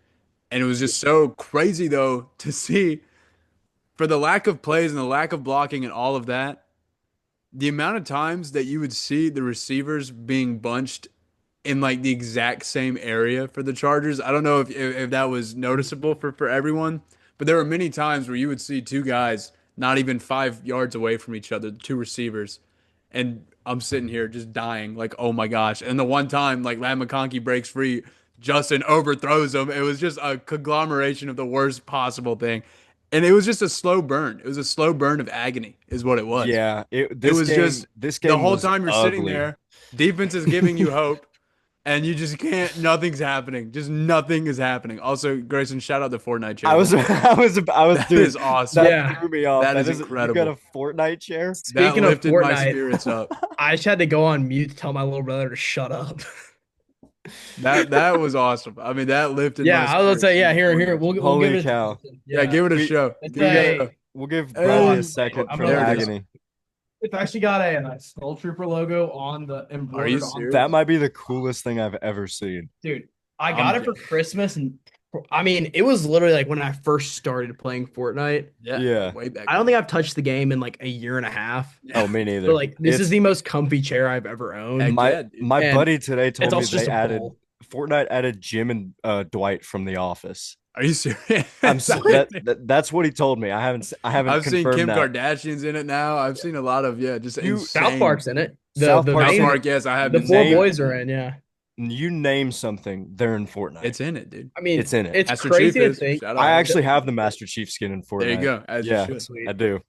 And it was just so crazy though to see for the lack of plays and the lack of blocking and all of that, the amount of times that you would see the receivers being bunched in like the exact same area for the Chargers. I don't know if that was noticeable for everyone, but there were many times where you would see two guys not even 5 yards away from each other, two receivers, and I'm sitting here just dying, like, oh my gosh. And the one time, like, Lamb McConkey breaks free, Justin overthrows him. It was just a conglomeration of the worst possible thing. And it was just a slow burn. It was a slow burn of agony, is what it was. yeah. It was just This the game whole was time you're sitting ugly. there, defense is giving you hope, and you just can't, nothing's happening. Just nothing is happening. Also, Grayson, shout out the Fortnite chair. I was I was That dude. is awesome. That Yeah. threw me off. That is You got a incredible. Fortnite chair? That Speaking of lifted my Fortnite, spirits up. I just had to go on mute to tell my little brother to shut up. That was awesome. I mean, that lifted my Yeah, I was gonna spirits. say, yeah, here, we'll give Holy it a cow. Yeah, give it a We- show. It's Give it a show. We'll give Hey. Bradley a Oh, second I'm for there it is. agony. It's actually got a Skull Trooper logo on the Are you embroidered on. serious? That might be the coolest thing I've ever seen. Dude, I got I'm it for jealous. Christmas, and I mean, it was literally like when I first started playing Fortnite. Yeah. Way back. I don't think I've touched the game in like a year and a half. Oh, me neither. But like, this It's- is the most comfy chair I've ever owned. Heck my yeah, dude. my And buddy today told It's me also just they a added ball. Fortnite added Jim and Dwight from The Office. Are you serious? That's what he told me. I haven't I've seen confirmed Kim that. Kardashian's in it now. I've seen a lot of just You- insane. South Park's in it. South The Park's South main- Park, yes, I have the been four seeing boys it. are in. Yeah, You name something, they're in Fortnite. It's in it, dude. I mean, It's in it. It's Master crazy Chief to is. think. Shout out. I actually have the Master Chief skin in Fortnite. There you go. As Yeah. you should. Sweet. I do.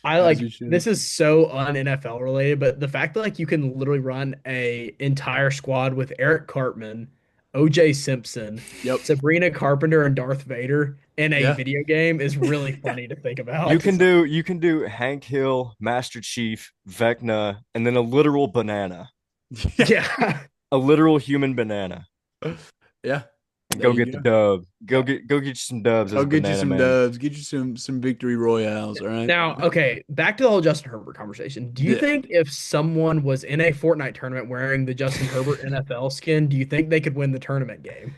I As like you should. this is so un-NFL related, but the fact that like you can literally run a entire squad with Eric Cartman, OJ Simpson, Yep. Sabrina Carpenter, and Darth Vader in a Yeah. video game is really funny to think about. You can do Hank Hill, Master Chief, Vecna, and then a literal banana. Yeah. A literal human banana. Yeah. Go There you get the dub. Go get you some dubs. I'll as get you Banana some Man. dubs. Get you some victory royales. All right. Now, okay, back to the whole Justin Herbert conversation. Do you Yeah. think if someone was in a Fortnite tournament wearing the Justin Herbert NFL skin, do you think they could win the tournament game?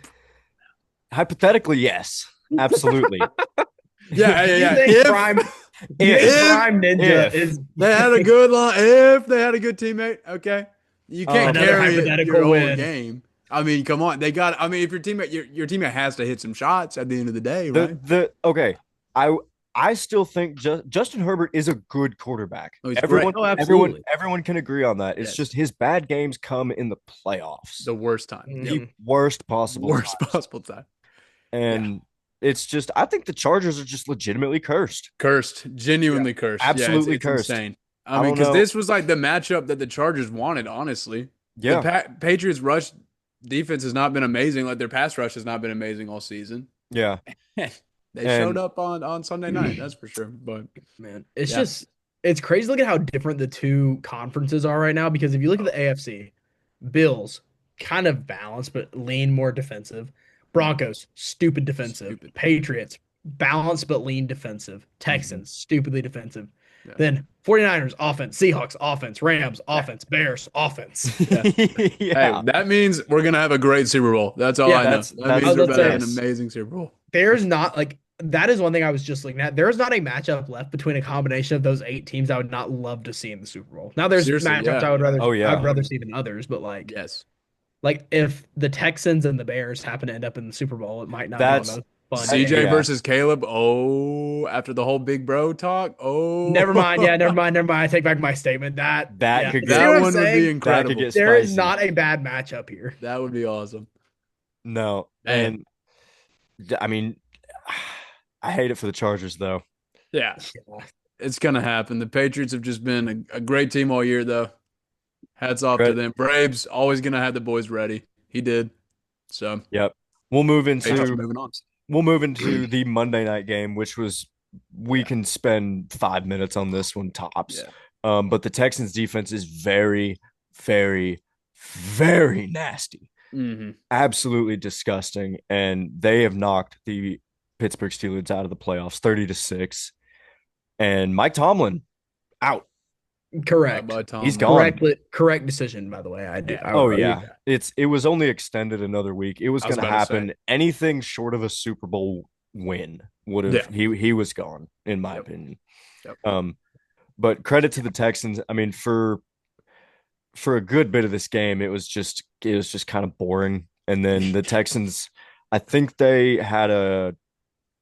Hypothetically, yes. Absolutely. Yeah, Do you yeah. think If Prime, do you think if- Prime Ninja if is they had a good line, if they had a good teammate, okay, you can't Another carry hypothetical your whole win. game. I mean, come on, they got. I mean, if your teammate has to hit some shots at the end of the day, right? Okay. I still think Justin Herbert is a good quarterback. Oh, he's Everyone, great. Oh, absolutely. everyone can agree on that. It's Yes. just his bad games come in the playoffs. The worst time, Mhm. the Worst possible. worst times. possible time. And it's just I think the Chargers are just legitimately cursed. Cursed, genuinely cursed. Absolutely it's cursed. insane. I I mean, don't because know. this was like the matchup that the Chargers wanted. Honestly, Yeah. the Patriots rush defense has not been amazing. Like their pass rush has not been amazing all season. Yeah. They And- showed up on Sunday night, that's for sure. But Man, it's Yeah. just it's crazy to look at how different the two conferences are right now because if you look at the AFC, Bills, kind of balanced, but lean more defensive. Broncos, stupid defensive. Stupid. Patriots, balanced but lean defensive. Mhm. Texans, stupidly defensive. Yeah. Then 49ers, offense. Seahawks, offense. Rams, Yeah. offense. Bears, offense. Yeah. Hey, Yeah. that means we're gonna have a great Super Bowl. That's all Yeah, I know. that's- That that's- means we're let's about to say have an yes. amazing Super Bowl. There's not like that is one thing I was just looking at. There's not a matchup left between a combination of those 8 teams I would not love to see in the Super Bowl. Now there's Seriously, matchups yeah. I would rather Oh, yeah. I'd rather see than others, but Yes. like if the Texans and the Bears happen to end up in the Super Bowl, it might not That's- be one of those fun CJ games. Yeah. versus Caleb. Oh, after the whole big bro talk. Oh, Never mind. Yeah, never mind. Never mind. I take back my statement. That Yeah. could See get- that what I'm one would saying? be incredible. get There is spicy. not a bad matchup here. That would be awesome. No. Man. And I mean, I hate it for the Chargers though. Yeah, it's gonna happen. The Patriots have just been a great team all year, though. Hats off to Great. them. Braves always gonna have the boys ready. He did. So Yep. We'll move Patriots into moving on. the Monday night game, which was we can spend 5 minutes on this one tops. Yeah. But the Texans defense is very, very, very nasty. Mm-hmm. Absolutely disgusting. And they have knocked the Pittsburgh Steelers out of the playoffs 30-6. And Mike Tomlin out. Correct. By Tom. He's gone. Correct decision, by the way. I do. Yeah. I Oh would agree yeah. with that. It was only extended another week. It was I was going to about to happen. say. Anything short of a Super Bowl win would have Yeah. he was gone, in my Yep. opinion. Yep. But credit to the Texans. I mean, for a good bit of this game, it was just kind of boring. And then the Texans, I think they had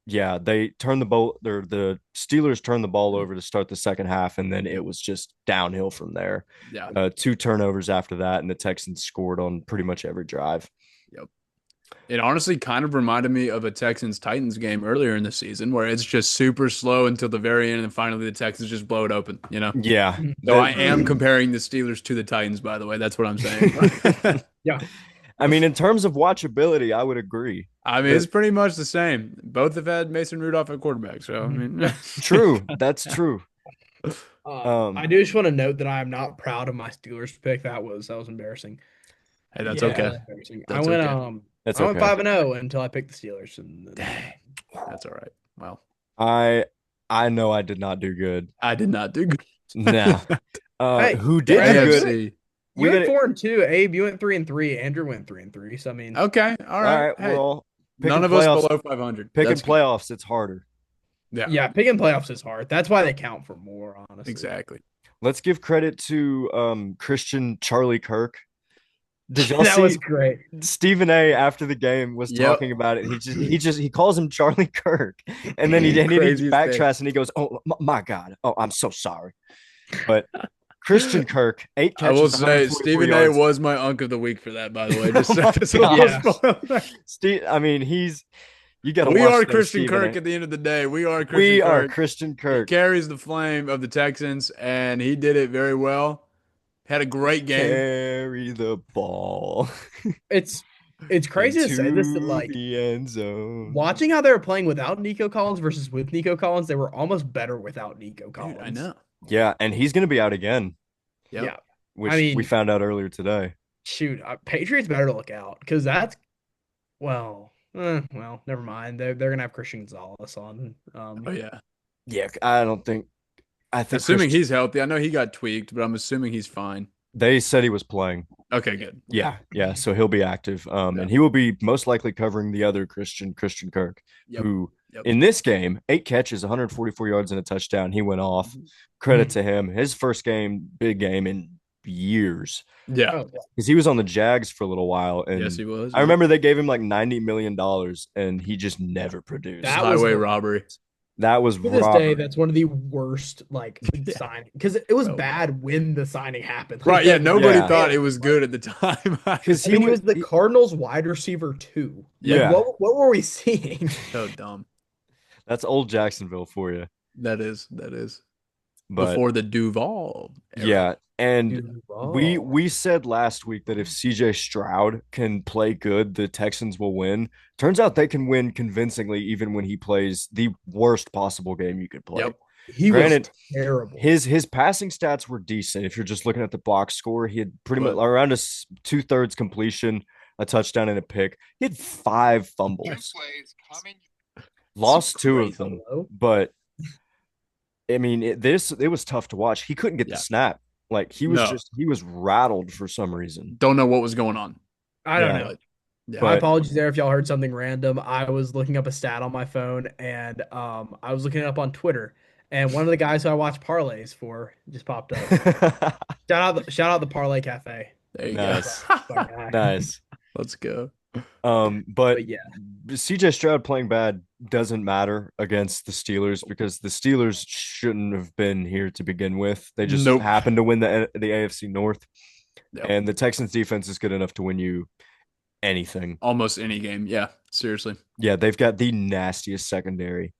they turned the Steelers turned the ball over to start the second half, and then it was just downhill from there. Yeah. 2 turnovers after that, and the Texans scored on pretty much every drive. It honestly kind of reminded me of a Texans-Titans game earlier in the season where it's just super slow until the very end, and then finally the Texans just blow it open, you know? Yeah. So I am comparing the Steelers to the Titans, by the way. That's what I'm saying. Yeah. I mean, in terms of watchability, I would agree. I mean, it's pretty much the same. Both have had Mason Rudolph at quarterback, so I mean, True. That's true. I do just want to note that I am not proud of my Steelers pick. That was embarrassing. hey, that's Yeah, okay. that's embarrassing. That's I went okay. That's I went okay. 5-0 until I picked the Steelers. And Dang, that's all right. Well, I know I did not do good. I did not do good. Nah. Hey, Who did do good? AFC. you We went gotta- 4-2. Abe, you went 3-3. Andrew went 3-3. So I mean, Okay, all All right. right. Hey, Well, none of us below 500. Picking That's good. playoffs, it's harder. yeah, picking playoffs is hard. That's why they count for more, honestly. Exactly. Let's give credit to Christian Charlie Kirk. Did y'all That see was great. Stephen A after the game was Yep. talking about it? He calls him Charlie Kirk, and then he Craziest thing. backtracks and he goes, "Oh my God! Oh, I'm so sorry." But Christian Kirk, 8 I catches. will say 144 Stephen A yards. was my unk of the week for that, by the way. Just Oh my this gosh. I mean, you got to. we are Christian Kirk at the end of the day. We are Christian We Kirk. are Christian He Kirk. carries the flame of the Texans, and he did it very well. Had a great game. Carry the ball. It's crazy to say this, that into like the end zone. watching how they were playing without Nico Collins versus with Nico Collins, they were almost better without Nico Collins. Dude, I know. Yeah, and he's going to be out again, Yep. Yeah. which I mean- we found out earlier today. Shoot, Patriots better look out because that's never mind. They're gonna have Christian Gonzalez on. Oh yeah. Yeah, I think Assuming he's healthy. I know he got tweaked, but I'm assuming he's fine. they said he was playing. Okay, good. Yeah, so he'll be active. Yeah. And he will be most likely covering the other Christian Kirk, Yep. who Yep. in this game, 8 catches, 144 yards and a touchdown. He went off. Credit to him. His first game, big game in years. Yeah. Oh, Because he was on the Jags for a little while. And Yes, he was. I remember they gave him like $90 million and he just never produced. That was highway the- robbery. That was to this robbery. day, that's one of the worst signing because it was Bro. bad when the signing happened. Right. Yeah. Nobody Yeah. thought it was good at the time. Because I mean, he was the Cardinals wide receiver too. Like, Yeah. what were we seeing? so dumb. that's old Jacksonville for you. That is. But Before the Duval. era. yeah, and we said last week that if CJ Stroud can play good, the Texans will win. Turns out they can win convincingly even when he plays the worst possible game you could play. Yep. He was Granted, terrible. his passing stats were decent. If you're just looking at the box score, he had pretty much But around a 2/3 completion, a touchdown, and a pick. He had 5 fumbles, lost two of Great. them, Hello. but I mean, it was tough to watch. He couldn't get the yeah, snap. Like no, he was rattled for some reason. don't know what was going on. I don't Yeah, know. But yeah, My but apologies there if y'all heard something random. I was looking up a stat on my phone and I was looking it up on Twitter. And one of the guys who I watch parlays for just popped up. Shout out the Parlay Cafe. there you go. nice, Fun guy. nice. Let's go. But But yeah, CJ Stroud playing bad doesn't matter against the Steelers because the Steelers shouldn't have been here to begin with. They just Nope. happened to win the AFC North, Yep. and the Texans defense is good enough to win you anything. Almost any game. Yeah, seriously. Yeah, they've got the nastiest secondary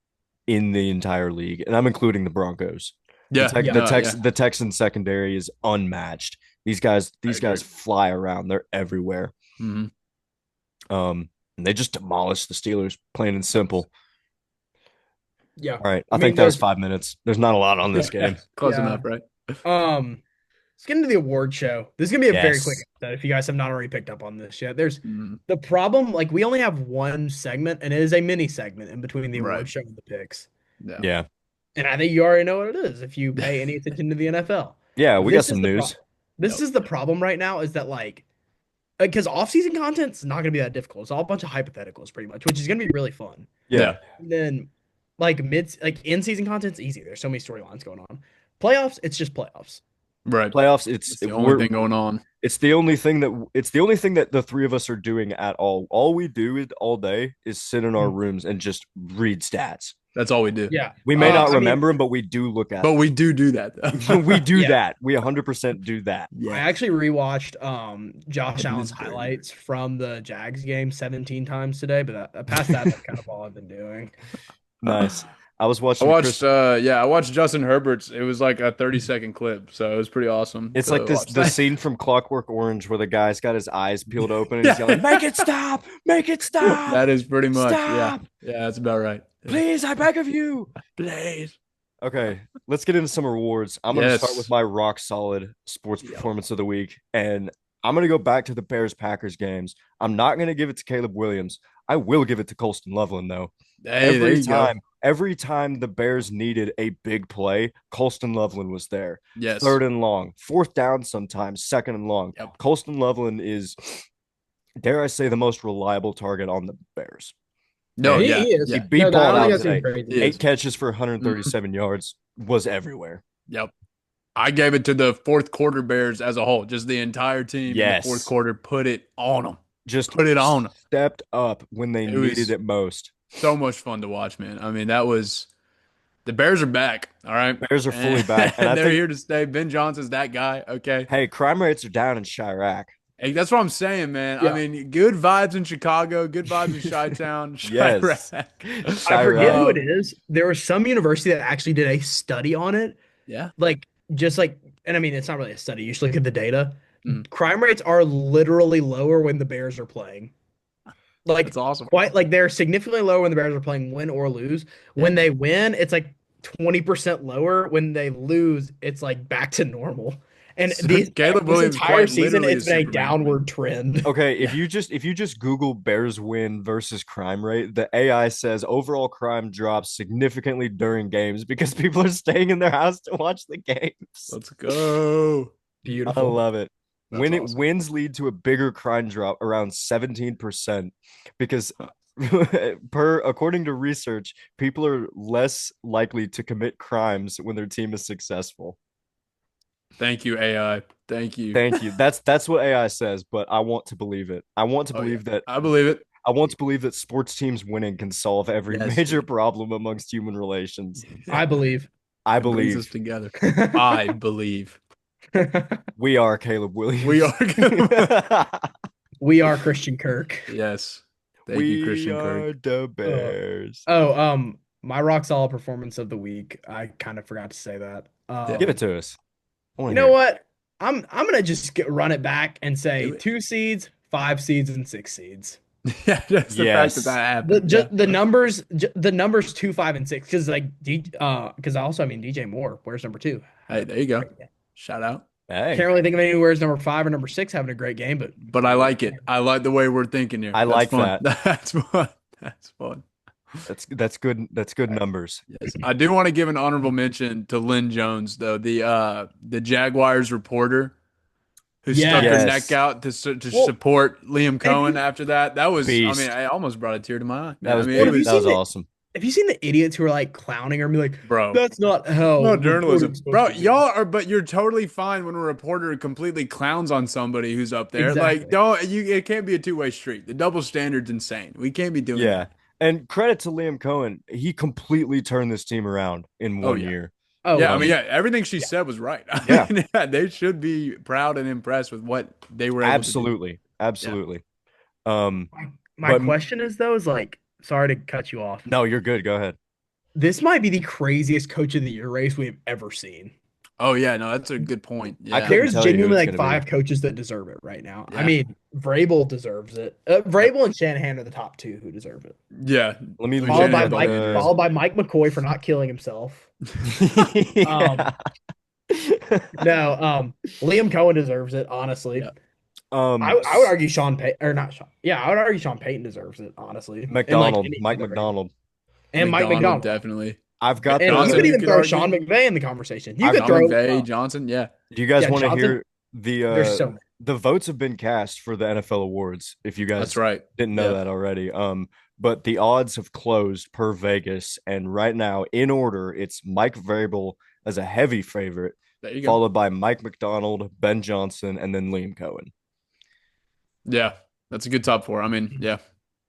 in the entire league, and I'm including the Broncos. Yeah, no, yeah, The Texans secondary is unmatched. I These agree. guys fly around. They're everywhere. Mhm. And they just demolished the Steelers, plain and simple. yeah. All right, I I think mean, that was there's 5 minutes. There's not a lot on this Yeah, game. close Yeah. enough, right? Let's get into the award show. This is gonna be a very quick Yes. episode if you guys have not already picked up on this yet. There's Mhm. the problem, like we only have one segment, and it is a mini segment in between the award Right. show and the picks. Yeah. Yeah. And I think you already know what it is if you pay any attention to the NFL. Yeah, we got This some is the news. problem. This Yep. is the problem right now is that like because off-season content's not gonna be that difficult. It's all a bunch of hypotheticals pretty much, which is gonna be really fun. Yeah. And then like in-season content's easy. There's so many storylines going on. Playoffs, it's just playoffs. Right. Playoffs, It's the only thing going on. it's the only thing that the three of us are doing at all. All we do all day is sit in our Mhm. rooms and just read stats. That's all we do. Yeah. We may not I mean, remember them, but we do look at But them. we do that though. We do Yeah. that. We 100% do that. I Yeah. actually rewatched Josh I Allen's miss Barry. highlights from the Jags game 17 times today, but past that, that's kind of all I've been doing. Nice. I was I watching watched I watched Justin Herbert's. It was like a 30-second clip, so it was pretty awesome It's to like watch the that. scene from Clockwork Orange where the guy's got his eyes peeled open and he's Yeah. yelling, "Make it stop! Make it stop! That is pretty much, yeah. Stop! Yeah, that's about right. Please, I beg of you." Please. Okay, let's get into some awards. I'm going to start Yes. with my rock solid sports Yep. performance of the week, and I'm going to go back to the Bears Packers games. I'm not going to give it to Caleb Williams. I will give it to Colston Loveland though. Hey, there you go. Every time the Bears needed a big play, Colston Loveland was there. Yes. 3rd and long, 4th down sometimes, 2nd and long. Yep. Colston Loveland is, dare I say, the most reliable target on the Bears. No, He yeah. is. He Yeah. beat No, ball I don't out think that's today. even crazy. He is. 8 catches for 137 yards was everywhere. Yep. I gave it to the fourth quarter Bears as a whole. Just the entire team Yes. in the fourth quarter put it on them. Just Put it on. stepped up when they It needed was- it most. So much fun to watch, man. I mean, that was the Bears are back. All right. Bears are fully back. And I they're think, here to stay. Ben Johnson's that guy. Okay. hey, crime rates are down in Chirac. Hey, that's what I'm saying, man. Yeah. I mean, good vibes in Chicago, good vibes in Chi-Town. Yes. Chirac. I forget who Chirac. it is. There was some university that actually did a study on it. Yeah. Like, just like, and I mean, it's not really a study. You just look at the data. Mhm. Crime rates are literally lower when the Bears are playing. Like, That's awesome. quite like they're significantly lower when the Bears are playing, win or lose. When they win, it's like 20% lower. When they lose, it's like back to normal. And So this Caleb Williams entire quite season, literally it's is been a Superman, man. downward trend. Okay, if you just Google Bears win versus crime rate, the AI says overall crime drops significantly during games because people are staying in their house to watch the games. Let's go. I Beautiful. love it. That's awesome. Wins lead to a bigger crime drop around 17% because according to research, people are less likely to commit crimes when their team is successful. Thank you, AI. Thank you. Thank you. That's what AI says, but I want to believe it. I want to Oh, believe yeah. that I believe it. I want to believe that sports teams winning can solve every Yes. major problem amongst human relations. I believe. I It brings us believe together. I believe. we are Caleb Williams. We are. We are Christian Kirk. Yes. Thank We you, Christian are Kirk. the Bears. My rock solid performance of the week. I kind of forgot to say that. Give it to us. I wanna You know hear it. what? I'm gonna just run it back and say Do it. 2 seeds, 5 seeds, and 6 seeds. Yeah, just the fact that Yes. that happened. Yeah. The numbers 2, 5, and 6. Because because also I mean DJ Moore, where's number 2? Had Hey, a there you go. great game. Shout out. Hey, Can't really think of anyone where's number 5 or number 6 having a great game, but But I like it. I like the way we're thinking here. I That's like fun. that. That's fun. That's fun. That's good. That's good numbers. Yes. I do want to give an honorable mention to Lynn Jones, though, the Jaguars reporter who stuck her yes. neck Yes. out to Well, support Liam have Cohen you after that. That was, I mean, Beast. I almost brought a tear to my eye, That man. I was mean, it well, have big. you was, That was seen awesome. have you seen the idiots who are like clowning her and be like, bro. that's not how No journalism, reporting's supposed bro. to be. Y'all are, but you're totally fine when a reporter completely clowns on somebody who's up there. Like, Exactly. don't you? It can't be a two-way street. The double standard's insane. We can't be doing Yeah. that. And credit to Liam Cohen. He completely turned this team around in Oh one yeah, year. Oh, yeah. I mean, Um, yeah. Everything she yeah. said was right. I yeah, mean, yeah, they should be proud and impressed with what they were able to do. absolutely. Yeah. Absolutely. Um, My but question is though, is like, sorry to cut you off. no, you're good. Go ahead. This might be the craziest coach of the year race we've ever seen. Oh yeah. No, that's a good point. I Yeah. couldn't There's tell you who genuinely it's like going to be. 5 coaches that deserve it right now. I Yeah. mean, Vrabel deserves it. Yep. Vrabel and Shanahan are the top 2 who deserve it. Yeah. Let me I mean, look Followed by Shanahan's at Mike, always the. followed by Mike McCoy for not killing himself. Um, Yeah. no, Liam Cohen deserves it, honestly. Yeah. I would argue Sean Payton or not Sean. Yeah, I would argue Sean Payton deserves it, honstly. And like McDonald, any Mike other Vrabel. McDonald. And Mike McDonald McDonald. definitely. I've got And you Johnson, could the. you even could throw argue. Sean McVay in the conversation. You I've could Sean throw McVay, Johnson. Yeah. Do you guys yeah, want to Johnson. hear the There's so many. the votes have been cast for the NFL awards? If you That's guys right. didn't know Yeah. that already, but the odds have closed per Vegas, and right now in order, it's Mike Vrabel as a heavy favorite, There you go. followed by Mike McDonald, Ben Johnson, and then Liam Cohen. Yeah. That's a good top 4. I mean, yeah.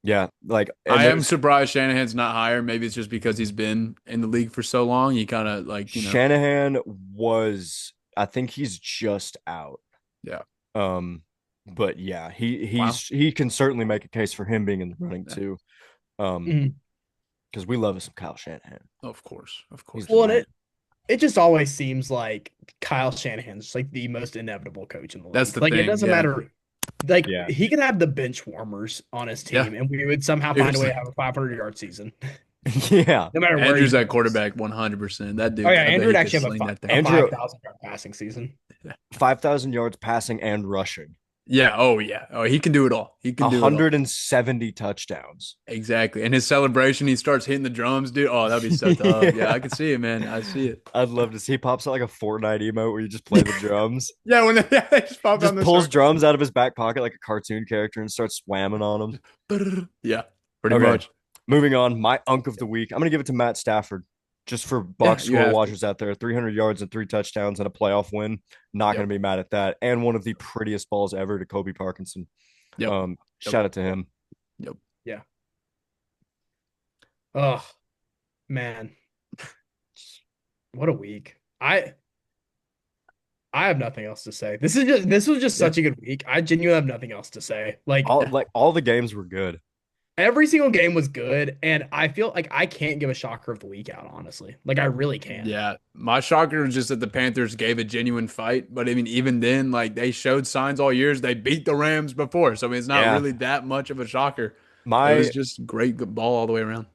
Yeah, like I am surprised Shanahan's not higher. Maybe it's just because he's been in the league for so long. He kind of like, Shanahan was. I think he's just out. Yeah. But yeah, Wow. he can certainly make a case for him being in the running Yeah. too. Mhm. Because we love us some Kyle Shanahan. Of course. Of course. He's the Well, and man. it just always seems like Kyle Shanahan's like the most inevitable coach in the league. That's the like it thing, doesn't yeah. matter. Like Yeah. he could have the Benchwarmers on his Yeah. team, and we would somehow find a way Seriously. to have a 500-yard season, Yeah. no matter where Andrew's he at goes. quarterback 100%. That dude. Oh yeah, I bet Andrew he would could actually have sling that thing. a Andrew- 5,000-yard passing season. 5,000 yards passing and rushing. Yeah. Oh, yeah. Oh, he can do it all. He can do it all. 170 touchdowns. Exactly. And his celebration, he starts hitting the drums, dude. Oh, that'd be so tough. Yeah, I can see it, man. I see it. I'd love to see. He pops out like a Fortnite emote where you just play the drums. Yeah, when they just pop Just on the pulls start. drums out of his back pocket like a cartoon character and starts swamming on them. Yeah, pretty Okay. much. Moving on, my unk of the week. I'm going to give it to Matt Stafford. Just for Yeah, box you score have to. watchers out there, 300 yards and 3 touchdowns and a playoff win. Not Yep. going to be mad at that. And one of the prettiest balls ever to Kobe Parkinson. Yep. Shout out to him. Yep. Yeah. Oh man, what a week! I have nothing else to say. This was just such a good week. I genuinely have nothing else to say. Like All the games were good. every single game was good, and I feel like I can't give a shocker of the week out, honestly. Like I really can't. Yeah. My shocker was just that the Panthers gave a genuine fight. But I mean, even then, like they showed signs all years. They beat the Rams before. So I mean, it's not Yeah. really that much of a shocker. It My was just great ball all the way around.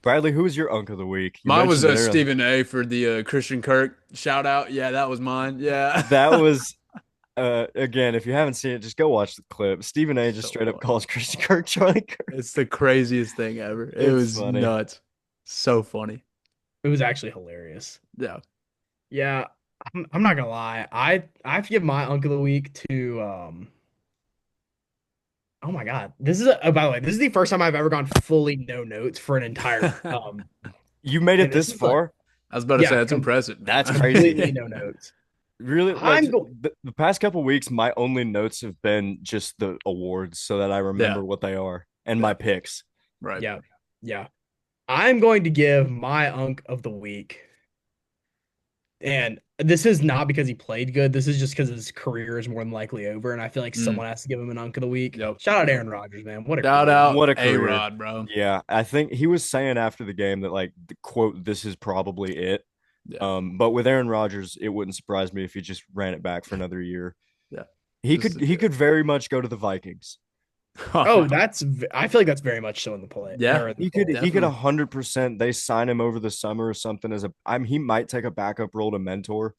Bradley, who was your unk of the week? You Mine was mentioned it earlier. Stephen A for the Christian Kirk shout out. Yeah, that was mine. Yeah. That was again, if you haven't seen it, just go watch the clip. Stephen A just So straight up funny. calls Christian Kirk Charlie Kirk. It's the craziest thing ever. It It's was funny. nuts. So funny. It was actually hilarious. Yeah. Yeah, I'm not gonna lie. I have to give my unk of the week to Oh my God. This is by the way, this is the first time I've ever gone fully no notes for an entire You made it And this this is like- far? I was about to Yeah, say that's impressive. That's completely crazy. no notes. Really? I'm Like, go- the past couple weeks, my only notes have been just the awards so that I remember what they are and my picks. Right. Yeah. Yeah. I'm going to give my unk of the week. And this is not because he played good. This is just because his career is more than likely over. And I feel like someone has to give him an unk of the week. Yep. Shout out Aaron Rodgers, man. What a Shout career. out What a career. A-Rod, bro. Yeah, I think he was saying after the game that like the quote, "This is probably it." Yeah. But with Aaron Rodgers, it wouldn't surprise me if he just ran it back for another year. Yeah. He This could is he it. could very much go to the Vikings. Oh, I feel like that's very much so in the play Yeah, or in the He play. could definitely. 100%. They sign him over the summer or something as a. He might take a backup role to mentor,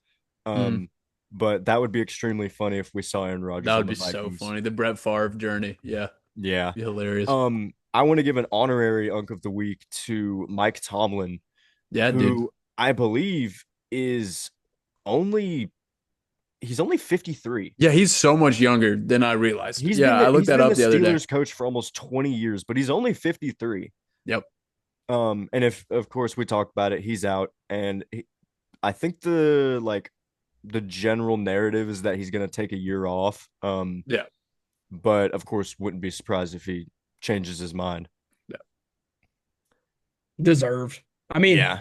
Mm, um, but that would be extremely funny if we saw Aaron that Rodgers on would the be so Vikings. funny. The Brett Favre journey. Yeah, Yeah. be hilarious. I want to give an honorary Unk of the Week to Mike Tomlin, Yeah, dude. who I believe is only he's only 53. Yeah, he's so much younger than I realized. Yeah, I looked He's that been the up the other day. Steelers coach for almost 20 years, but he's only 53. Yep. And if of course we talked about it, he's out, and I think the general narrative is that he's going to take a year off. Yeah. But of course, wouldn't be surprised if he changes his mind. Yeah. Deserved. I mean, Yeah,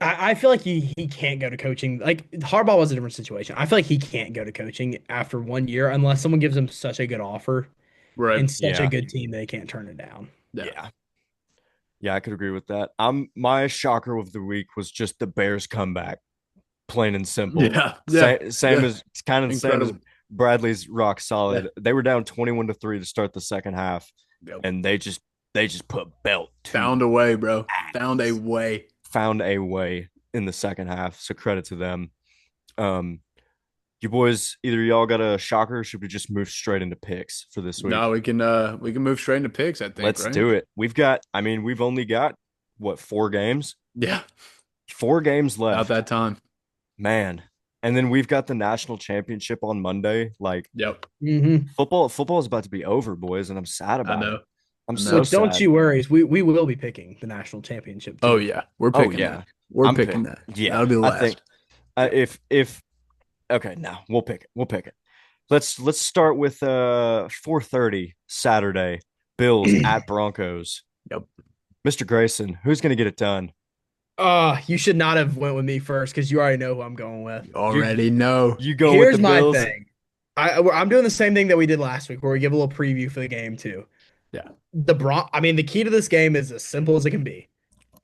I feel like he can't go to coaching. Like Harbaugh was a different situation. I feel like he can't go to coaching after 1 year unless someone gives him such a good offer Right. and such a yeah, good team they can't turn it down. Yeah. yeah, yeah. I could agree with that. My shocker of the week was just the Bears comeback, plain and simple. Yeah. Yeah. Same Yeah. as kind of the same as Incredible. Bradley's rock Yeah. solid. They were down 21-3 to start the second half, Yep. and they just put belt to Found a way, bro. Found a ass. way. Found a way in the second half. So credit to them. Um, you boys, either y'all got a shocker, or should we just move straight into picks for this week? No, we can move straight into picks, I think, Let's right? do it. We've only got what, 4 games? Yeah. 4 games About left. that time. Man. And then we've got the national championship on Monday. Like Yep. football is about to be over, boys, and I'm sad I about it. know. I'm I know. so Which don't sad. you worry, we will be picking the national championship Oh too. yeah. We're Oh picking that. yeah. We're I'm picking pick. that. Yeah. That'll be the I think last. if okay, now we'll pick it. We'll pick it. Let's start with 4:30 Saturday. Bills at Broncos. Yep. Mr. Grayson, who's gonna get it done? You should not have went with me first because you already know who I'm going with. You Already know. you going with the Here's my Bills? thing. I'm doing the same thing that we did last week, where we give a little preview for the game too. Yeah. I mean, the key to this game is as simple as it can be.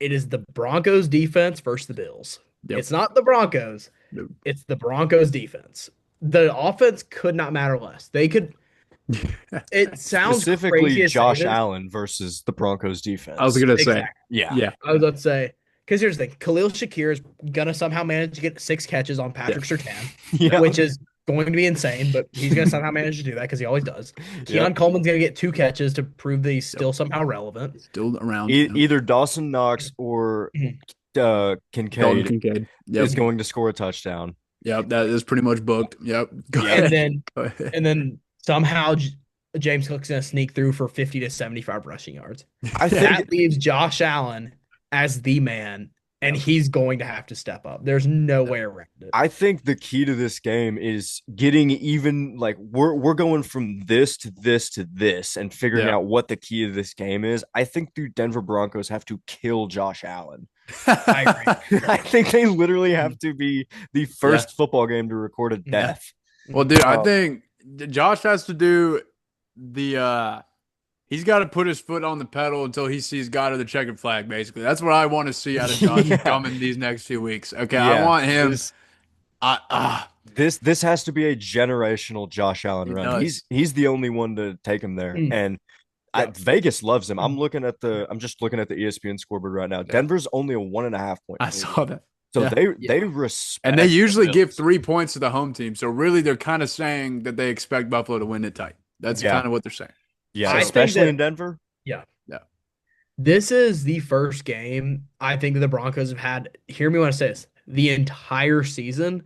It is the Broncos defense versus the Bills. Yep. It's not the Broncos. Nope. It's the Broncos defense. The offense could not matter less. They could. It sounds Specifically, crazy to say Josh this. Allen versus the Broncos defense. I was gonna say. Exactly. Yeah. Yeah. I was about to say, because here's the thing: Khalil Shakir is gonna somehow manage to get 6 catches on Patrick Yeah. Surtain, Yeah. which is going to be insane, but he's gonna somehow manage to do that because he always does. Keon Yep. Coleman's gonna get 2 catches to prove that he's still somehow relevant. Still around. Either Dawson Knox or Mhm. Dalton Kincaid Kincaid. Yep. is going to score a touchdown. Yep. That is pretty much booked. Yep. Go Yeah. ahead. And then Go ahead. and then somehow James Cook's gonna sneak through for 50 to 75 rushing yards. I think That leaves Josh Allen as the man, and he's going to have to step up. There's no way around it. I think the key to this game is getting even like we're going from this to this to this and figuring Yeah. out what the key to this game is. I think the Denver Broncos have to kill Josh Allen. I agree. I think they literally have to be the first football game to record a Yeah. death. Well, dude, I Oh. think Josh has to do the he's got to put his foot on the pedal until he sees God of the checkered flag, basically. That's what I want to see out of Josh Yeah. coming these next few weeks. Okay, Yeah. I want him. This- I This has to be a generational Josh Allen It run. does. He's the only one to take him there, Mm. and Yep. Vegas loves him. I'm just looking at the ESPN scoreboard right now. Denver's only a 1.5 point. I favorite. saw that. So Yeah. they respect, And they usually the give Bills. 3 points to the home team. So really they're kind of saying that they expect Buffalo to win it tight. That's Yeah. kind of what they're saying. Yeah, I think especially that- in Denver. This is the first game I think that the Broncos have had, hear me when I say this, the entire season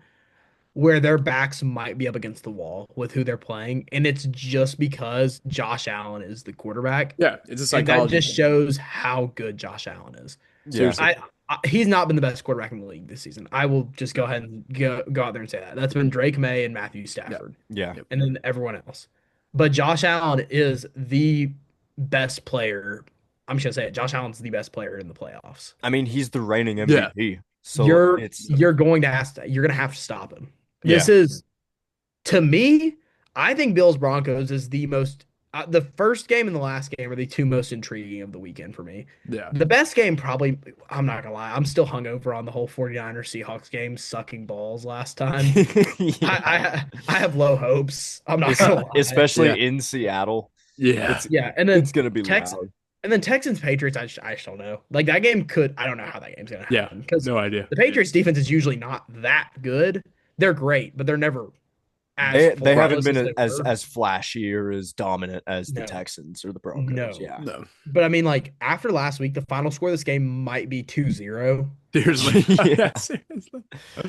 where their backs might be up against the wall with who they're playing. And it's just because Josh Allen is the quarterback. Yeah, it's a And that psychology. just shows how good Josh Allen is. Seriously. He's not been the best quarterback in the league this season. I will just go ahead and go out there and say that. That's been Drake May and Matthew Stafford, Yeah. and then everyone else. But Josh Allen is the best player. I'm just gonna say it. Josh Allen's the best player in the playoffs. I mean, he's the reigning MVP. So you're it's you're going to you're gonna have to stop him. This is, to me, I think Bills Broncos is the most. The first game and the last game are the two most intriguing of the weekend for me. Yeah. The best game probably, I'm not gonna lie, I'm still hungover on the whole 49ers Seahawks game, sucking balls last time. Yeah. I have low hopes. I'm not gonna lie. Especially Yeah. in Seattle. Yeah. It's Yeah, and it's then gonna be Tex loud. and then Texans Patriots. I just don't know. Like that game could. I don't know how that game's gonna Yeah. happen because No idea. the Patriots defense is usually not that good. They're great, but they're never as They haven't flawless as been they as were. as flashy or as dominant as the No, Texans or the Broncos. no. Yeah. No. But I mean, like after last week, the final score of this game might be 2-0. Seriously. Yeah. Yeah, seriously.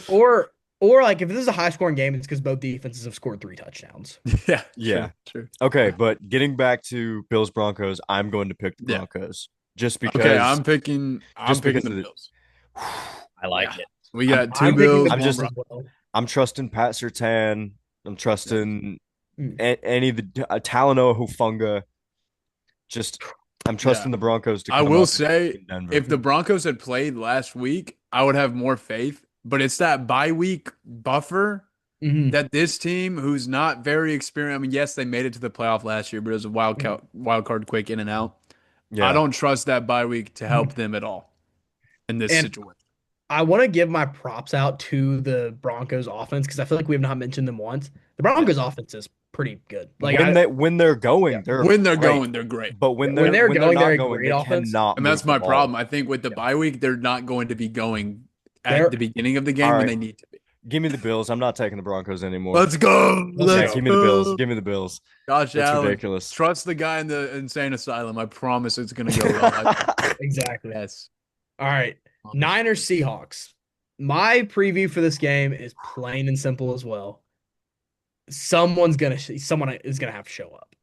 Or or like if this is a high scoring game, it's because both defenses have scored 3 touchdowns. Yeah. Yeah. True. Okay, but getting back to Bills Broncos, I'm going to pick the Yeah. Broncos just Okay, because I'm picking because the of the Bills. I like Yeah. it. We I'm got two I'm picking the Bills, I'm one Bills just as Broncos. well. I'm trusting Pat Surtain. I'm trusting Mm. any of the Talanoa Hufunga. Just I'm Yeah. trusting the Broncos to I come will up say in Denver. if the Broncos had played last week, I would have more faith. But it's that bye week buffer Mhm. that this team, who's not very experienced, I mean, yes, they made it to the playoff last year, but it was a wild card quick in and out. I Yeah. don't trust that bye week to help them at all in this And situation. I want to give my props out to the Broncos offense because I feel like we have not mentioned them once. The Broncos offense is pretty good. Like When they're yeah. going, they're When they're great. going, they're great. But when When they're they're going, they're not a going, great they offense. cannot And move that's the my ball. problem. I think with the Yeah. bye week, they're not going to be going at They're the beginning of the All game when right, they need to be. give me the Bills. I'm not taking the Broncos anymore. Let's go. Let's Yeah, Let's go. give me the Bills. go. Give me the Bills. Josh That's Allen, ridiculous. trust the guy in the insane asylum. I promise it's going to go well. exactly. Yes. All right. Niners Seahawks. My preview for this game is plain and simple as well. Someone is gonna have to show up.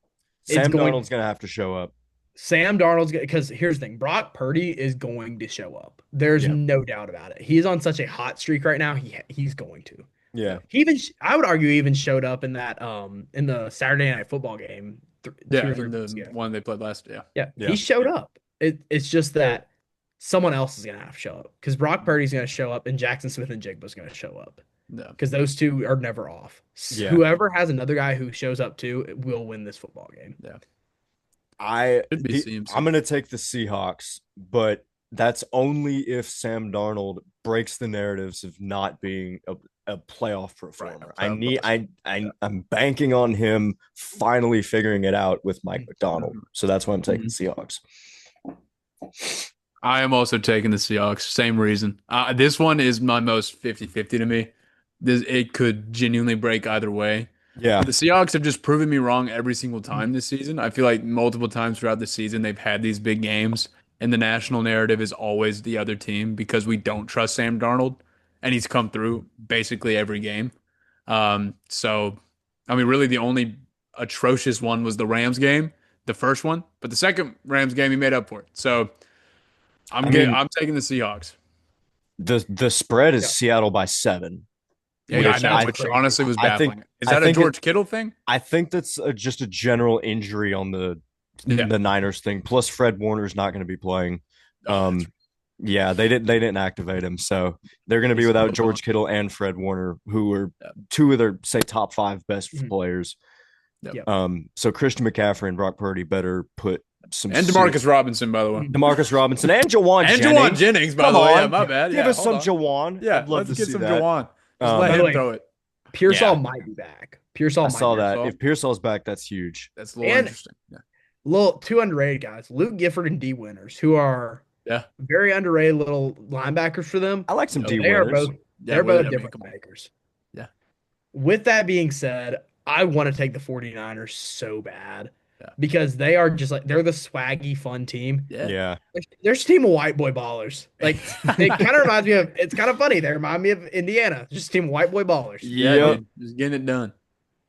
It's Sam going Darnold's gonna have to show up. Sam Darnold's because here's the thing: Brock Purdy is going to show up. There's Yeah. no doubt about it. He's on such a hot streak right now. He's going to. Yeah. I would argue he even showed up in that in the Saturday Night Football game Yeah, 2 or 3 in weeks the ago. one they played last. Yeah. Yeah, Yeah. he showed up. It's just that someone else is gonna have to show up because Brock Purdy's gonna show up and Jackson Smith and Jigba's gonna show up No. because those two are never off. Yeah. Whoever has another guy who shows up too will win this football game. Yeah. I'm CMC. gonna take the Seahawks, but that's only if Sam Darnold breaks the narratives of not being a playoff performer. I'm banking on him finally figuring it out with Mike McDonald. So that's why I'm taking the Seahawks. I am also taking the Seahawks. Same reason. This one is my most 50-50 to me. It could genuinely break either way. Yeah. The Seahawks have just proven me wrong every single time this season. I feel like multiple times throughout the season they've had these big games, and the national narrative is always the other team because we don't trust Sam Darnold, and he's come through basically every game. So, I mean, really the only atrocious one was the Rams game, the first one, but the second Rams game he made up for it. So I'm taking the Seahawks. The spread is Yeah. Seattle by 7. Yeah, Which I know, I which think- honestly was I think- baffling. Is I that a think George Kittle thing? I think that's just a general injury on the Niners thing. Plus, Fred Warner's not going to be playing. Yeah, they didn't activate him, so they're going to be without George Kittle and Fred Warner, who are two of their top 5 best players. Yep. So Christian McCaffrey and Brock Purdy better put some And Demarcus Robinson, by the way. Demarcus Robinson and Jawan And Jennings. Jawan Jennings, by Come the way. on. Yeah, my bad. Give Yeah, us some hold on. Jawan. Yeah, I'd love let's to get see some that. Jawan. Just By let the him way, throw it. Pearsall Yeah. might be back. Pearsall I might saw be that. Pearsall. If Pearsall's back, that's huge. That's a little And- interesting. Yeah. Little two underrated guys, Luke Gifford and D Winters, who are Yeah. very underrated little linebackers for them. I like some No, D They are winners. both Yeah, they're well, both I mean, different come on. makers. Yeah. With that being said, I want to take the 49ers so bad Yeah. because they are just like they're the swaggy, fun team. Yeah. Yeah. They're just a team of white boy ballers. Like it kind of reminds me of. It's kind of funny. They remind me of Indiana, just a team of white boy ballers. Yeah, Yep. dude. Just getting it done.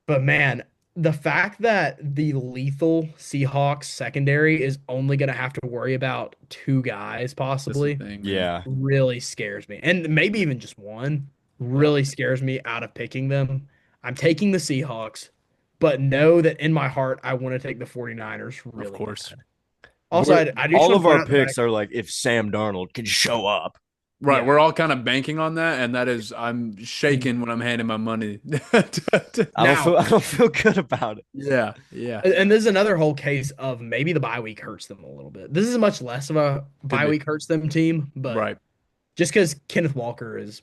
But man, the fact that the lethal Seahawks secondary is only going to have to worry about 2 guys That's the possibly thing, man. Yeah. really scares me. And maybe even just one really scares me out of picking them. I'm taking the Seahawks, but know that in my heart, I want to take the 49ers really Of course. bad. Also, I do just All wanna of point our out the fact- picks are like if Sam Darnold can show up. Right. Yeah. We're all kind of banking on that, and that is I'm shaking when I'm handing my money. I Now- don't feel good about it. Yeah. Yeah. And this is another whole case of maybe the bye week hurts them a little bit. This is much less of a bye be. week hurts them team, but Right. just because Kenneth Walker is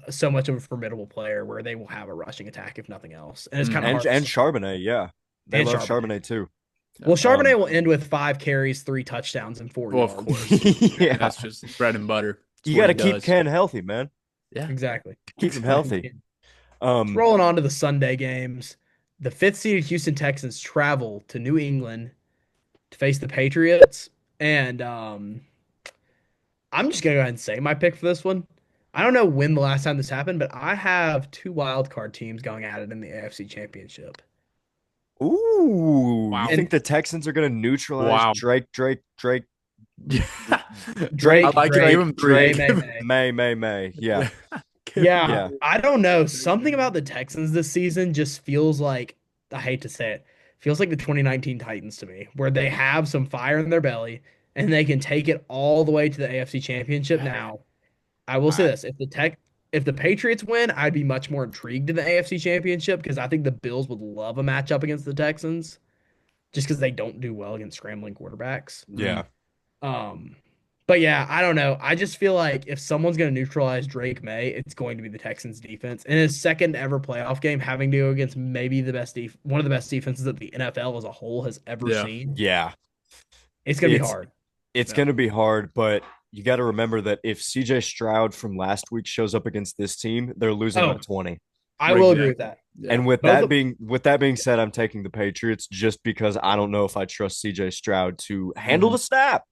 so much of a formidable player where they will have a rushing attack if nothing else. And it's kind of And Charbonnet, yeah. They And love Charbonnet. Charbonnet too. Well, Um, Charbonnet will end with 5 carries, 3 touchdowns, and four Well, of yards. course. I mean, yeah, that's just bread and butter. It's you what got he to keep does. Ken healthy, man. Yeah, Exactly. Keep him exactly. healthy. Rolling on to the Sunday games. The fifth seeded Houston Texans travel to New England to face the Patriots. And I'm just gonna go ahead and say my pick for this one. I don't know when the last time this happened, but I have two wild card teams going at it in the AFC Championship. Ooh, you Wow. think And the Texans are going to neutralize Wow. Drake, I Drake, like it. Give Drake, him three. May, Drake, May, Give him, May. May. Yeah, yeah. Give him Yeah, yeah, I don't know. Something about the Texans this season just feels like, I hate to say it, feels like the 2019 Titans to me, where they have some fire in their belly and they can take it all the way to the AFC Championship. Now, I will say I, this, if the Patriots win, I'd be much more intrigued in the AFC Championship because I think the Bills would love a matchup against the Texans just because they don't do well against scrambling quarterbacks. yeah. mm, Um, but yeah, I don't know. I just feel like if someone's going to neutralize Drake May, it's going to be the Texans defense. In his second ever playoff game, having to go against maybe one of the best defenses that the NFL as a whole has ever yeah. seen, Yeah, it's going to be it's hard. it's Yeah. going to be hard, but you got to remember that if CJ Stroud from last week shows up against this team, they're losing by Oh, 20. I Right, will agree with exactly. that. Yeah. And Both of with that being said, I'm taking the Patriots just because I don't know if I trust CJ Stroud to handle Mhm. the snap.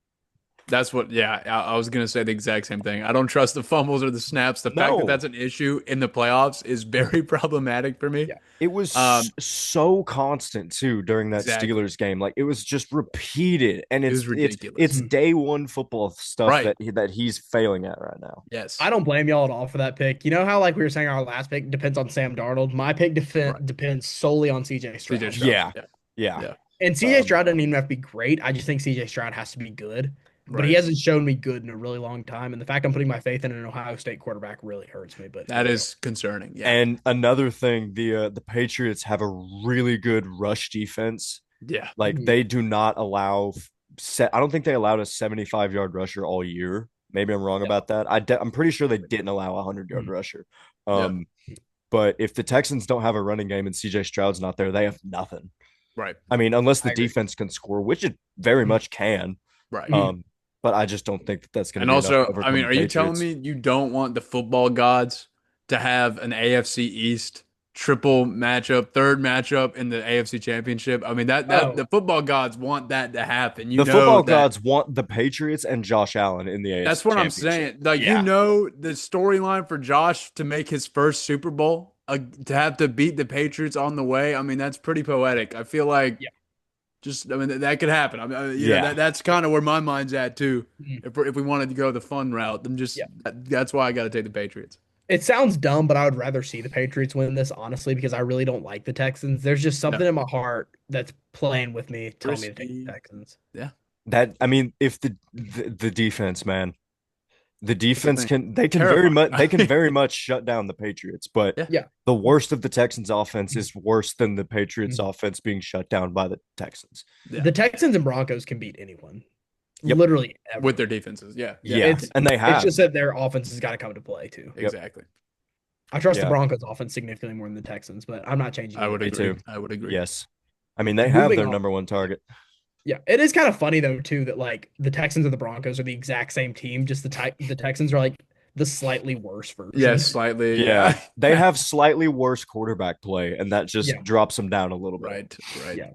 That's what, yeah, I was going to say the exact same thing. I don't trust the fumbles or the snaps. The fact that No, that's an issue in the playoffs is very problematic for me. yeah. it was Um, so constant too during that exactly. Steelers game. Like it was just repeated, and It was it's ridiculous. Mhm. day one football stuff Right. that he's failing at right now. Yes. I don't blame y'all at all for that pick. You know how like we were saying our last pick depends on Sam Darnold. My pick Right. depends solely on CJ CJ Stroud. Stroud. Yeah, Yeah. yeah. Yeah. And CJ Um, Stroud doesn't even have to be great. I just think CJ Stroud has to be good. But he Right. hasn't shown me good in a really long time. And the fact I'm putting my faith in an Ohio State quarterback really hurts me. But here That we are. is concerning. Yeah. and another thing, the Patriots have a really good rush defense. Yeah. Like Mhm. they do not allow set. I don't think they allowed a 75-yard rusher all year. Maybe I'm wrong Yeah. about that. I'm pretty sure they didn't allow a 100-yard Mhm. rusher. Yeah. Um, but if the Texans don't have a running game and CJ Stroud's not there, they have nothing. Right. I mean, unless the I agree. defense can score, which it very Mhm. much can. Right. Mhm. But I just don't think that that's going to And be enough to also, I overcome mean, the are you telling Patriots. me you don't want the football gods to have an AFC East triple matchup, third matchup in the AFC Championship? I mean, that Oh, the football gods want that to happen. You The know football that. gods want the Patriots and Josh Allen in the That's AFC what I'm Championship. saying. Like, you Yeah. know, the storyline for Josh to make his first Super Bowl, to have to beat the Patriots on the way. I mean, that's pretty poetic. I feel like yeah. just, I mean, that could happen. I mean, you know, Yeah. that's kind of where my mind's at too. Mhm. If we wanted to go the fun route, then just Yeah. that's why I got to take the Patriots. It sounds dumb, but I would rather see the Patriots win this, honestly, because I really don't like the Texans. There's just Yeah, something in my heart that's playing with me, telling me to take the risky. Texans. Yeah, That I mean, if the defense, man, the that's the defense thing. can Terrifying. they can very much shut down the Patriots, but Yeah, Yeah. the worst of the Texans offense Mhm. is worse than the Patriots Mhm. offense being shut down by the Texans. yeah, The Texans and Broncos can beat anyone, Yep. literally with ever. their defenses. Yeah, yeah, Yeah. It's And they it's have. just that their offense has got to come to play too. Yep. exactly. I trust the Yeah. Broncos offense significantly more than the Texans, but I'm not changing I either would Me way. agree. too. I would agree. Yes. I mean, they have Moving their on. number one target. Yeah, it is kind of funny though too that like the Texans and the Broncos are the exact same team. Just the Texans are like the slightly worse Yeah, version. slightly. Yeah. Yeah, They have slightly worse quarterback play, and that just Yeah, drops them down a little bit. right, right. yeah.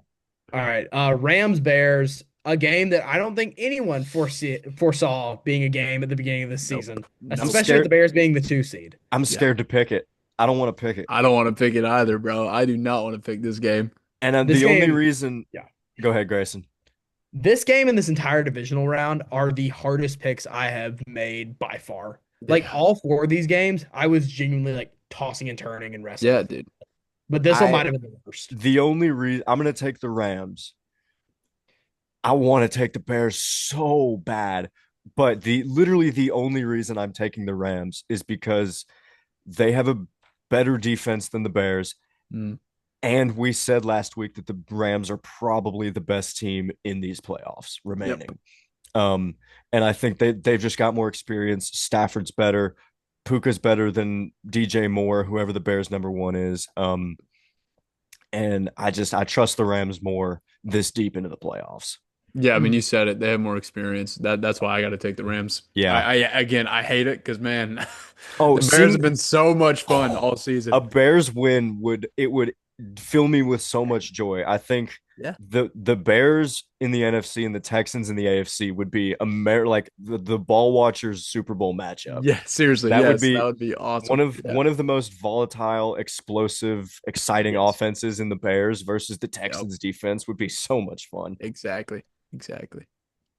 All right. Rams Bears, a game that I don't think anyone foresaw being a game at the beginning of this Nope, season, I'm nope. especially with the scared. Bears being the 2 seed. I'm Yeah, scared to pick it. I don't want to pick it. I don't want to pick it either, bro. I do not want to pick this game. And This the only game, reason, yeah. go ahead, Grayson. This game and this entire divisional round are the hardest picks I have made by far. Like Yeah, all 4 of these games, I was genuinely like tossing and turning and yeah, wrestling. dude. But this one I might have been the worst. the only reason I'm going to take the Rams. I want to take the Bears so bad, but literally the only reason I'm taking the Rams is because they have a better defense than the Bears. Mm, And we said last week that the Rams are probably the best team in these playoffs yep. remaining. And I think they've just got more experience. Stafford's better. Puka's better than DJ Moore, whoever the Bears number one is. and I trust the Rams more this deep into the playoffs. Yeah, I mean, Mm. you said it. They have more experience. That's why I got to take the Rams. Yeah. I hate it because man, Oh, the Bears seeing have been so much fun oh, all a season. Bears win would fill me with so much joy. I think Yeah. the Bears in the NFC and the Texans in the AFC would be like the ball watchers Super Bowl matchup. Yeah, seriously, That would yes, that be would be awesome. Yeah. one of the most volatile, explosive, exciting Yes. offenses in the Bears versus the Yep. Texans defense would be so much fun. Exactly. Exactly.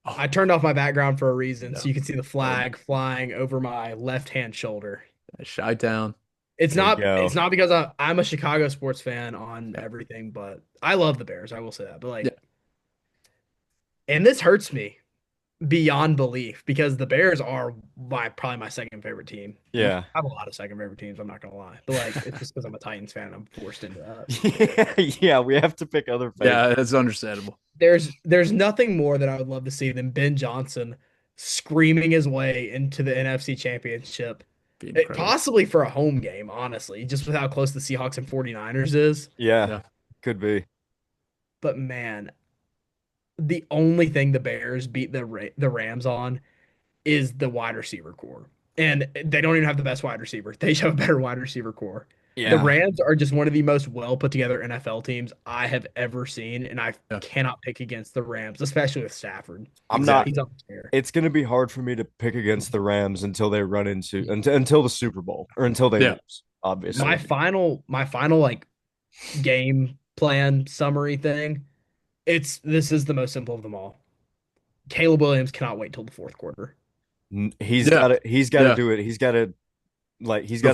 Oh, I turned off my background for a reason, yeah. so you can see the Good. flag flying over my left-hand shoulder. Chi-town. It's There you not it's go. not because I'm a Chicago sports fan on everything, but I love the Bears. I will say that. But Yeah. and this hurts me beyond belief because the Bears are probably my second favorite team. Yeah. I have a lot of second favorite teams, I'm not gonna lie. But like it's just because I'm a Titans fan, I'm forced into that. Yeah, we have to pick other favorites. Yeah, that's understandable. There's nothing more that I would love to see than Ben Johnson screaming his way into the NFC Championship. Be incredible. Possibly for a home game, honestly, just with how close the Seahawks and 49ers is. Yeah, Yeah. could be. But man, the only thing the Bears beat the Rams on is the wide receiver core. And they don't even have the best wide receiver. They just have a better wide receiver core. The Yeah. Rams are just one of the most well put together NFL teams I have ever seen, and I Yeah. cannot pick against the Rams, especially with Stafford. I'm not He's on there. It's going to be hard for me to pick against the Rams until they run into until the Super Bowl or until they Yeah. lose, obviously. My final like game plan summary thing. This is the most simple of them all. Caleb Williams cannot wait till the fourth quarter. Yeah. He's got to Yeah. do it. He's The got to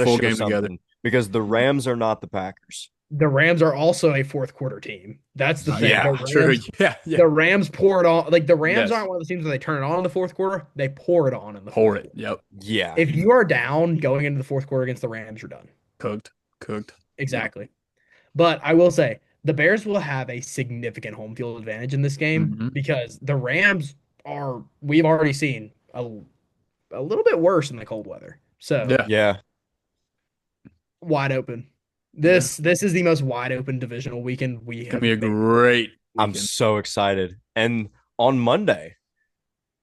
full show game together. something because the Rams are not the Packers. The Rams are also a fourth quarter team. That's the thing. Yeah, The true. Rams, Yeah, yeah. the Rams pour it on. Like the Rams Yes. aren't one of the teams where they turn it on in the fourth quarter. They pour it on in the Pour fourth it. quarter. Yep. Yeah. If you are down going into the fourth quarter against the Rams, you're done. Cooked. Cooked. Exactly. But I will say the Bears will have a significant home field advantage in this game Mhm. because the Rams we've already seen a little bit worse in the cold weather. So Yeah. Yeah. wide open. This is the most wide open divisional weekend we It's have. gonna be a great I'm weekend. so excited. And on Monday,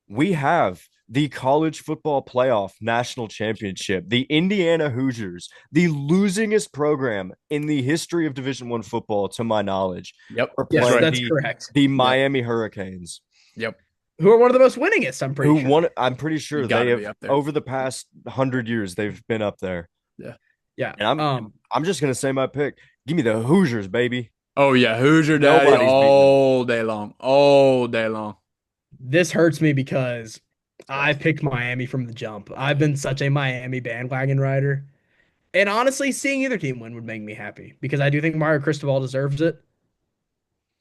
we have the college football playoff national championship. The Indiana Hoosiers, the losingest program in the history of Division One football, to my knowledge, Yep. are Yes, playing that's correct. the Miami Hurricanes, Yep. Who are one of the most winningest, I'm pretty who sure. won. I'm pretty sure You they gotta be have up there. over the past 100 years they've been up there. Yeah. And I'm just gonna say my pick. Give me the Hoosiers, baby. Oh yeah, Hoosier Daddy Nobody's beating them. all day long. All day long. This hurts me because I picked Miami from the jump. I've been such a Miami bandwagon rider. And honestly, seeing either team win would make me happy because I do think Mario Cristobal deserves it.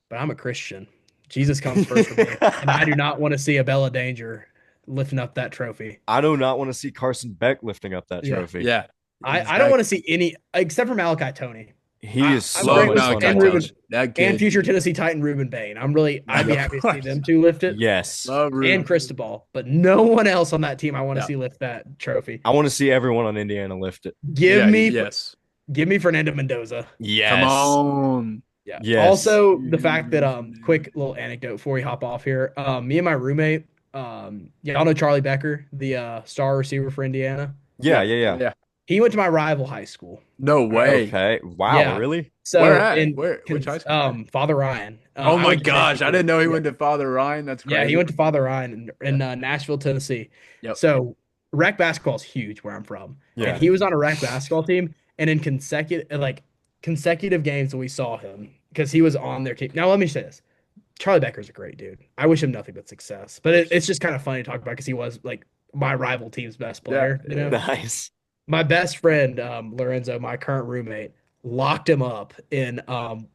But I'm a Christian. Jesus comes first for me. And I do not want to see a Bella Danger lifting up that trophy. I do not want to see Carson Beck lifting up that Yeah. trophy. Yeah. I don't want to see any except for Malachi Tony He I- is I'm so great much with fun to and watch. Ruben- That kid. and future Tennessee Titan Ruben Bain. I'd be Of happy to see course. them two lift it. Yes. Love Ruben. And Cristobal, but no one else on that team I want to Yeah. see lift that trophy. I want to see everyone on Indiana lift it. Give Yeah, me yes. give me Fernando Mendoza. Yes. Come on. Yeah. Yes. Also, the fact that quick little anecdote before we hop off here. Me and my roommate, y'all know Charlie Becker, the star receiver for Indiana. Yeah. Yeah. He went to my rival high school. No way. Okay. Wow. Yeah. Really? So Where at? in Which high school? Father Ryan. Oh I my went to gosh, Nashville. I didn't know he Yeah. went to Father Ryan. That's crazy. Yeah, he went to Father Ryan in Nashville, Tennessee. Yep. So rec basketball is huge where I'm from. Yeah. And he was on a rec basketball team, and in consecutive games we saw him because he was on their team. Now let me say this: Charlie Becker's a great dude. I wish him nothing but success. But it's just kind of funny to talk about because he was like my rival team's best player. Yeah, You know, Nice. my best friend Lorenzo, my current roommate, locked him up in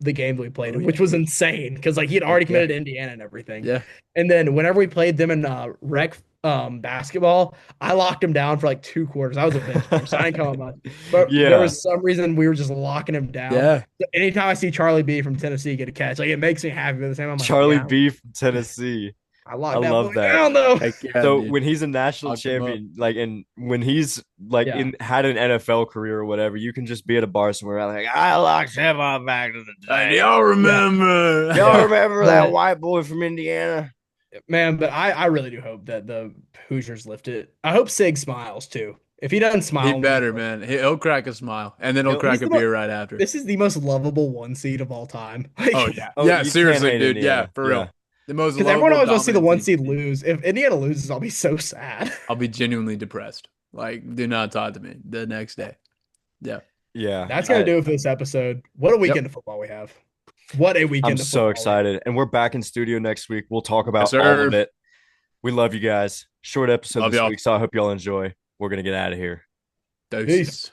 the game that we played, which was insane because like he had already committed to Indiana and everything. Yeah. And then whenever we played them in rec basketball, I locked him down for like 2 quarters. I was a bench, so I didn't come up much. But Yeah. there was some reason we were just locking him down. Yeah. So anytime I see Charlie B from Tennessee get a catch, like it makes me happy. But at the same time, I'm like, Charlie yeah, B from Tennessee. I locked I that love boy that. down though. Heck yeah, So dude. when he's a national Locked him up. champion, like, and when he's like Yeah. had an NFL career or whatever, you can just be at a bar somewhere like, I locked him up back in the Like, day. y'all Yeah. remember? Y'all Yeah. remember that But white boy from Indiana? man, but I really do hope that the Hoosiers lift it. I hope Sig smiles too. If he doesn't He smile, I'm gonna be better, really man. He'll crack a smile, and then he'll He'll, crack he's a the most beer right after. this is the most lovable one seed of all time. Oh Like yeah, oh, yeah. you can't Seriously, hate dude. Yeah, Indiana. for Yeah. real. The most because everyone lovable, always wants to see the dominant one team. seed lose. If Indiana loses, I'll be so sad. I'll be genuinely depressed. Like, do not talk to me the next day. Yeah. Yeah. That's gonna do it for this episode. What a Yep. weekend of football we have. What a I'm weekend of so football we have. excited. And we're back in studio next week. We'll talk Yes, about all of sir. it. We love you guys. Short episode Love this y'all. week, so I hope y'all enjoy. We're going to get out of here. Peace. Doses.